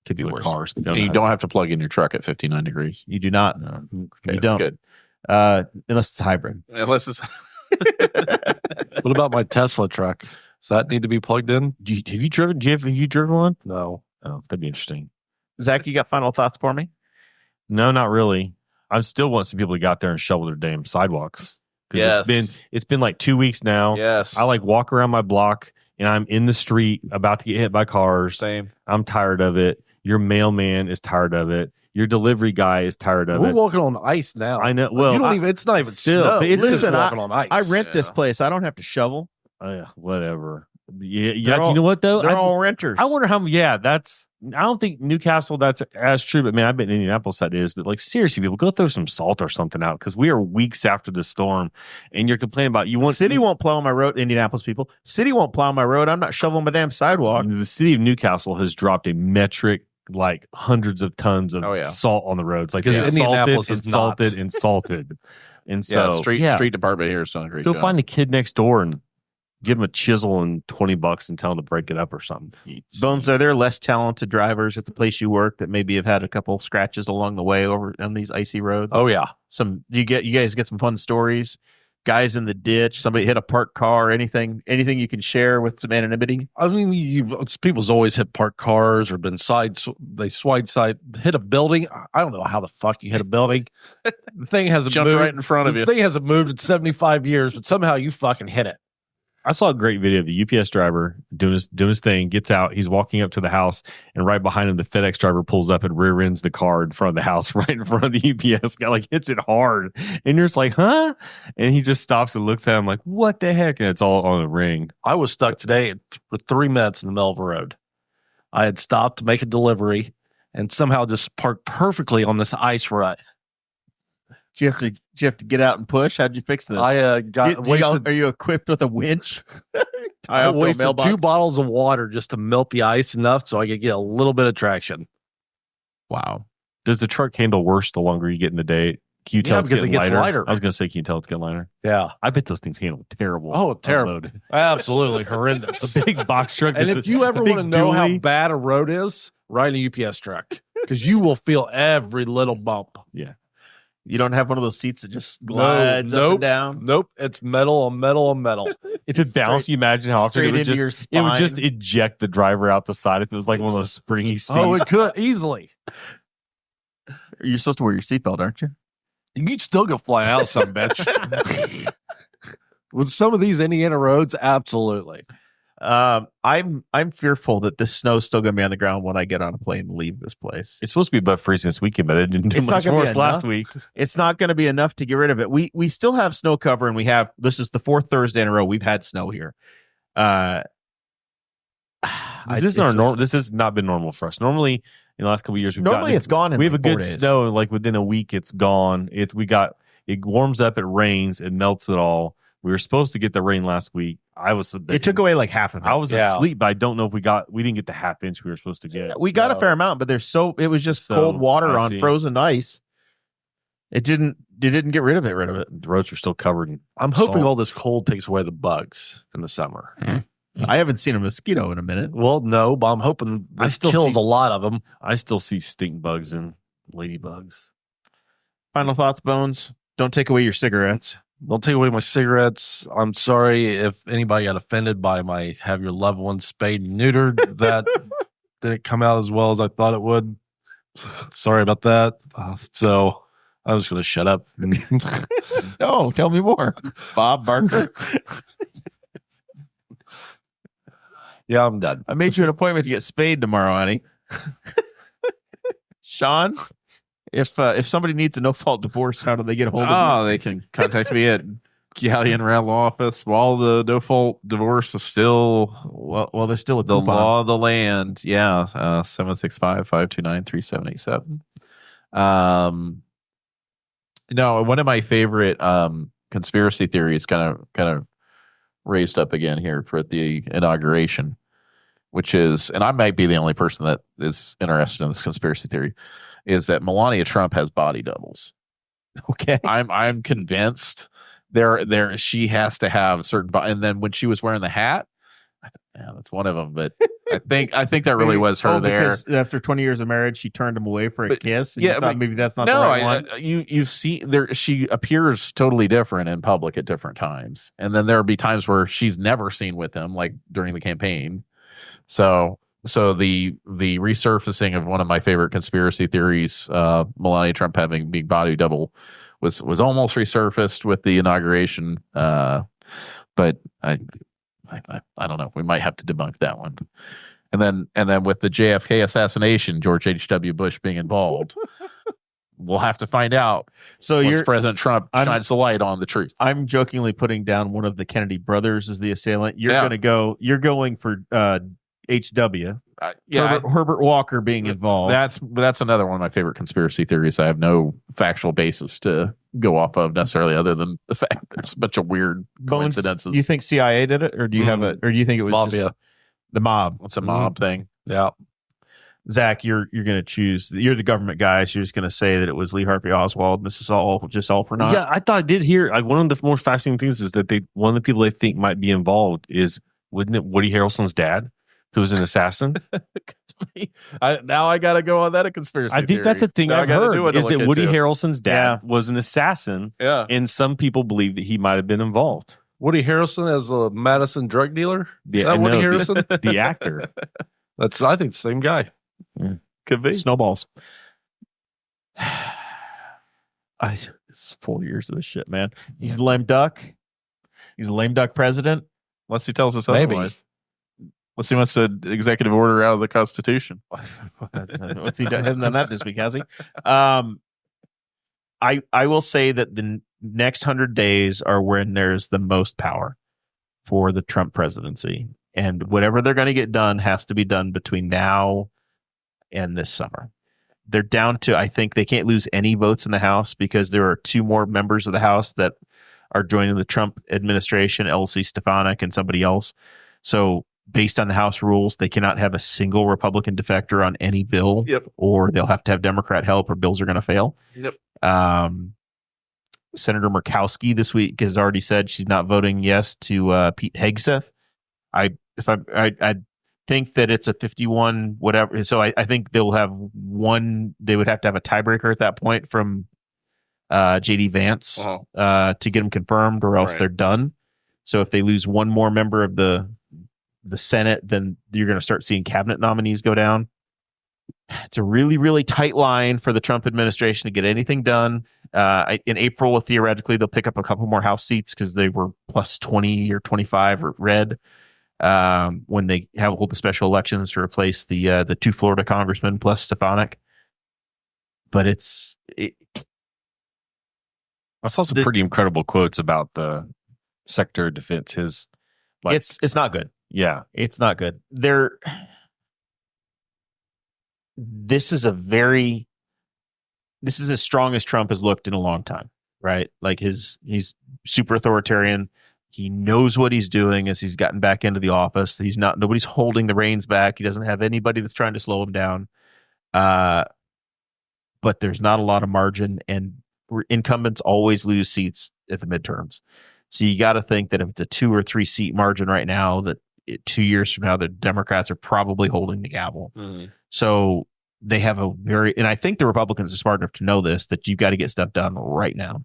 Could be with cars. And you don't have to plug in your truck at 59 degrees. You do not. Okay, you that's don't. good. Unless it's hybrid. Unless it's What about my Tesla truck? Does that need to be plugged in? Have you driven one? No. Oh, that'd be interesting. Zach, you got final thoughts for me? No, not really. I still want some people to get out there and shovel their damn sidewalks. Yes. It's been like 2 weeks now. yes. I like walk around my block and I'm in the street about to get hit by cars. Same. I'm tired of it. Your mailman is tired of it. Your delivery guy is tired of We're it. walking on ice now. I know. Well, you don't even. It's not even still, snow. but it- We're just listen, walking on ice. I rent this Yeah. place. I don't have to shovel. Whatever. Yeah, They're all- you know what though? They're all renters. I wonder how. Yeah, that's. I don't think Newcastle that's as true, but man, I bet in Indianapolis that is. But like seriously, people go throw some salt or something out because we are weeks after the storm, and you're complaining about you want City won't plow my road. Indianapolis people. City won't plow my road. I'm not shoveling my damn sidewalk. The city of Newcastle has dropped a metric like hundreds of tons of Oh, yeah. salt on the roads. Like Because it's Indianapolis salted is and not. salted and salted. And so Street department here is doing a great go job. find a kid next door and give him a chisel and $20 and tell him to break it up or something. Bones, are there less talented drivers at the place you work that maybe have had a couple scratches along the way over on these icy roads? Oh yeah. You guys get some fun stories? Guys in the ditch, somebody hit a parked car, anything you can share with some anonymity? I mean, people's always hit parked cars or been hit a building. I don't know how the fuck you hit a building. The thing hasn't Jumped moved. right in front of The you. thing hasn't moved in 75 years, but somehow you fucking hit it. I saw a great video of the UPS driver doing his thing, gets out, he's walking up to the house, and right behind him, the FedEx driver pulls up and rear ends the car in front of the house, right in front of the UPS guy, like hits it hard. And you're just like, huh? And he just stops and looks at him like, what the heck? And it's all on a ring. I was stuck today for 3 minutes in the middle of a road. I had stopped to make a delivery and somehow just parked perfectly on this ice rut. Do you have to get out and push? How'd you fix that? I are you equipped with a winch? I wasted 2 bottles of water just to melt the ice enough so I could get a little bit of traction. Wow. Does the truck handle worse the longer you get in the day? Can you tell it's because getting it gets lighter. I was going to say, can you tell it's getting lighter? Yeah. I bet those things handle terrible. Oh, terrible. unload. Absolutely horrendous. A big box truck. And that's if you ever a big want to know how dually- bad a road is, ride a UPS truck because you will feel every little bump. You don't have one of those seats that just glides up and down? Nope. It's metal on metal on metal. If it bounced, you imagine how often straight it would into just your it would just spine. eject the driver out the side if it was like one of those springy seats. Oh, it could easily. You're supposed to wear your seatbelt, aren't you? You'd still go fly out, some bitch. With some of these Indiana roads, absolutely. I'm fearful that this snow's still going to be on the ground when I get on a plane and leave this place. It's supposed to be above freezing this weekend, but it didn't do It's not much gonna be worse last enough. week. It's not going to be enough to get rid of it. We still have snow cover, and this is the 4th Thursday in a row we've had snow here. This has not been normal for us. Normally, in the last couple of years, it's gone. In we have a like 4 good days. snow. Like within a week, it's gone. It warms up, it rains, it melts it all. We were supposed to get the rain last week. It took away like half of it. I was asleep, but I don't know if we didn't get the half inch we were supposed to get. We got a fair amount, but it was just cold water I on see. frozen ice. It didn't get rid of it. The roads are still covered in I'm hoping salt. all this cold takes away the bugs in the summer. I haven't seen a mosquito in a minute. Well, no, but I'm hoping I this still kills see- a lot of them. I still see stink bugs and ladybugs. Final thoughts, Bones. Don't take away your cigarettes. Don't take away my cigarettes. I'm sorry if anybody got offended by my have your loved one spayed and neutered. That didn't come out as well as I thought it would. Sorry about that. So I'm just going to shut up. Oh, tell me more. Bob Barker. Yeah, I'm done. I made you an appointment to get spayed tomorrow, honey. Sean, if somebody needs a no-fault divorce, how do they get a hold of you? Oh, they can contact me at galleon around office while the no fault divorce is still Well, there's still a the coupon. law of the land. Yeah, 765-529-377. No, one of my favorite conspiracy theories kind of raised up again here for the inauguration, which is, and I might be the only person that is interested in this conspiracy theory, is that Melania Trump has body doubles. Okay. I'm convinced there she has to have certain and then when she was wearing the hat, yeah, that's one of them, but I think that really was her there. Because after 20 years of marriage, she turned him away for a kiss. And yeah, you thought but maybe that's not the right one. You see there she appears totally different in public at different times, and then there'll be times where she's never seen with him, like during the campaign. So the resurfacing of one of my favorite conspiracy theories, Melania Trump having big body double, was almost resurfaced with the inauguration. But I don't know. We might have to debunk that one. And then with the JFK assassination, George H.W. Bush being involved, we'll have to find out. So once President Trump shines the light on the truth. I'm jokingly putting down one of the Kennedy brothers as the assailant. You're going for HW. Herbert Walker being involved. That's another one of my favorite conspiracy theories. I have no factual basis to go off of necessarily, other than the fact there's a bunch of weird coincidences. You think CIA did it, or do you have or do you think it was Mafia. just the mob? It's a mob thing. Yeah. Zach, you're going to choose. You're the government guy, so you're just going to say that it was Lee Harvey Oswald. This is all for naught. Yeah, I thought I did hear. Like, one of the more fascinating things is that one of the people they think might be involved is, wouldn't it, Woody Harrelson's dad, who was an assassin? Now I got to go on that conspiracy. I think that's a thing I've heard, is that Woody Harrelson's dad was an assassin, and some people believe that he might have been involved. Woody Harrelson as a Madison drug dealer? Yeah, Woody Harrelson? The actor. That's, I think, the same guy. Could be. Snowballs. It's 4 years of this shit, man. He's a lame duck. He's a lame duck president. Unless he tells us Maybe. otherwise. Unless he wants to executive order out of the Constitution. What's he done? Hasn't done that this week, has he? I will say that the next 100 days are when there's the most power for the Trump presidency. And whatever they're going to get done has to be done between now and this summer. They're down to, I think they can't lose any votes in the House because there are 2 more members of the House that are joining the Trump administration, Elsie Stefanik and somebody else. So based on the House rules, they cannot have a single Republican defector on any bill, or they'll have to have Democrat help, or bills are going to fail. Senator Murkowski this week has already said she's not voting yes to Pete Hegseth. I think that it's a 51 whatever. So I think they'll have one. They would have to have a tiebreaker at that point from JD Vance to get them confirmed, or else they're done. So if they lose one more member of the Senate, then you're going to start seeing cabinet nominees go down. It's a really, really tight line for the Trump administration to get anything done. In April, theoretically, they'll pick up a couple more House seats because they were plus 20 or 25 or red when they hold the special elections to replace the 2 Florida congressmen plus Stefanik. But I saw some pretty incredible quotes about the Secretary of Defense. It's not good. Yeah, it's not good. This is as strong as Trump has looked in a long time, right? Like he's super authoritarian. He knows what he's doing as he's gotten back into the office. Nobody's holding the reins back. He doesn't have anybody that's trying to slow him down. But there's not a lot of margin, and incumbents always lose seats at the midterms. So you got to think that if it's a 2 or 3 seat margin right now, that 2 years from now, the Democrats are probably holding the gavel. So they have and I think the Republicans are smart enough to know this, that you've got to get stuff done right now.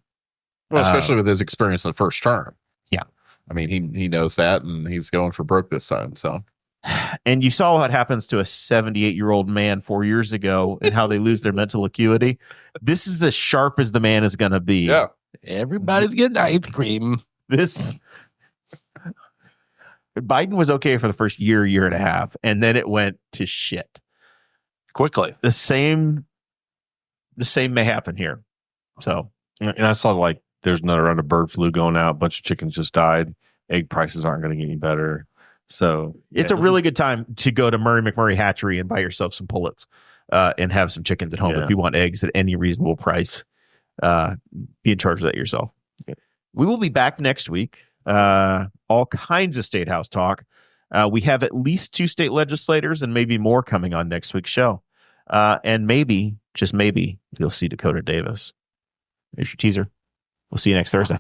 Well, especially with his experience in the first term. Yeah. I mean, he knows that, and he's going for broke this time. So, and you saw what happens to a 78-year-old man 4 years ago and how they lose their mental acuity. This is as sharp as the man is going to be. Yeah. Everybody's getting ice cream. Biden was okay for the first year and a half, and then it went to shit Quickly. The same may happen here. So, and I saw there's another round of bird flu going out. A bunch of chickens just died. Egg prices aren't going to get any better. So It's a really good time to go to Murray McMurray Hatchery and buy yourself some pullets and have some chickens at home. Yeah. If you want eggs at any reasonable price, be in charge of that yourself. We will be back next week. All kinds of state house talk. We have at least 2 state legislators and maybe more coming on next week's show. And maybe, just maybe, you'll see Dakota Davis. Here's your teaser. We'll see you next Thursday.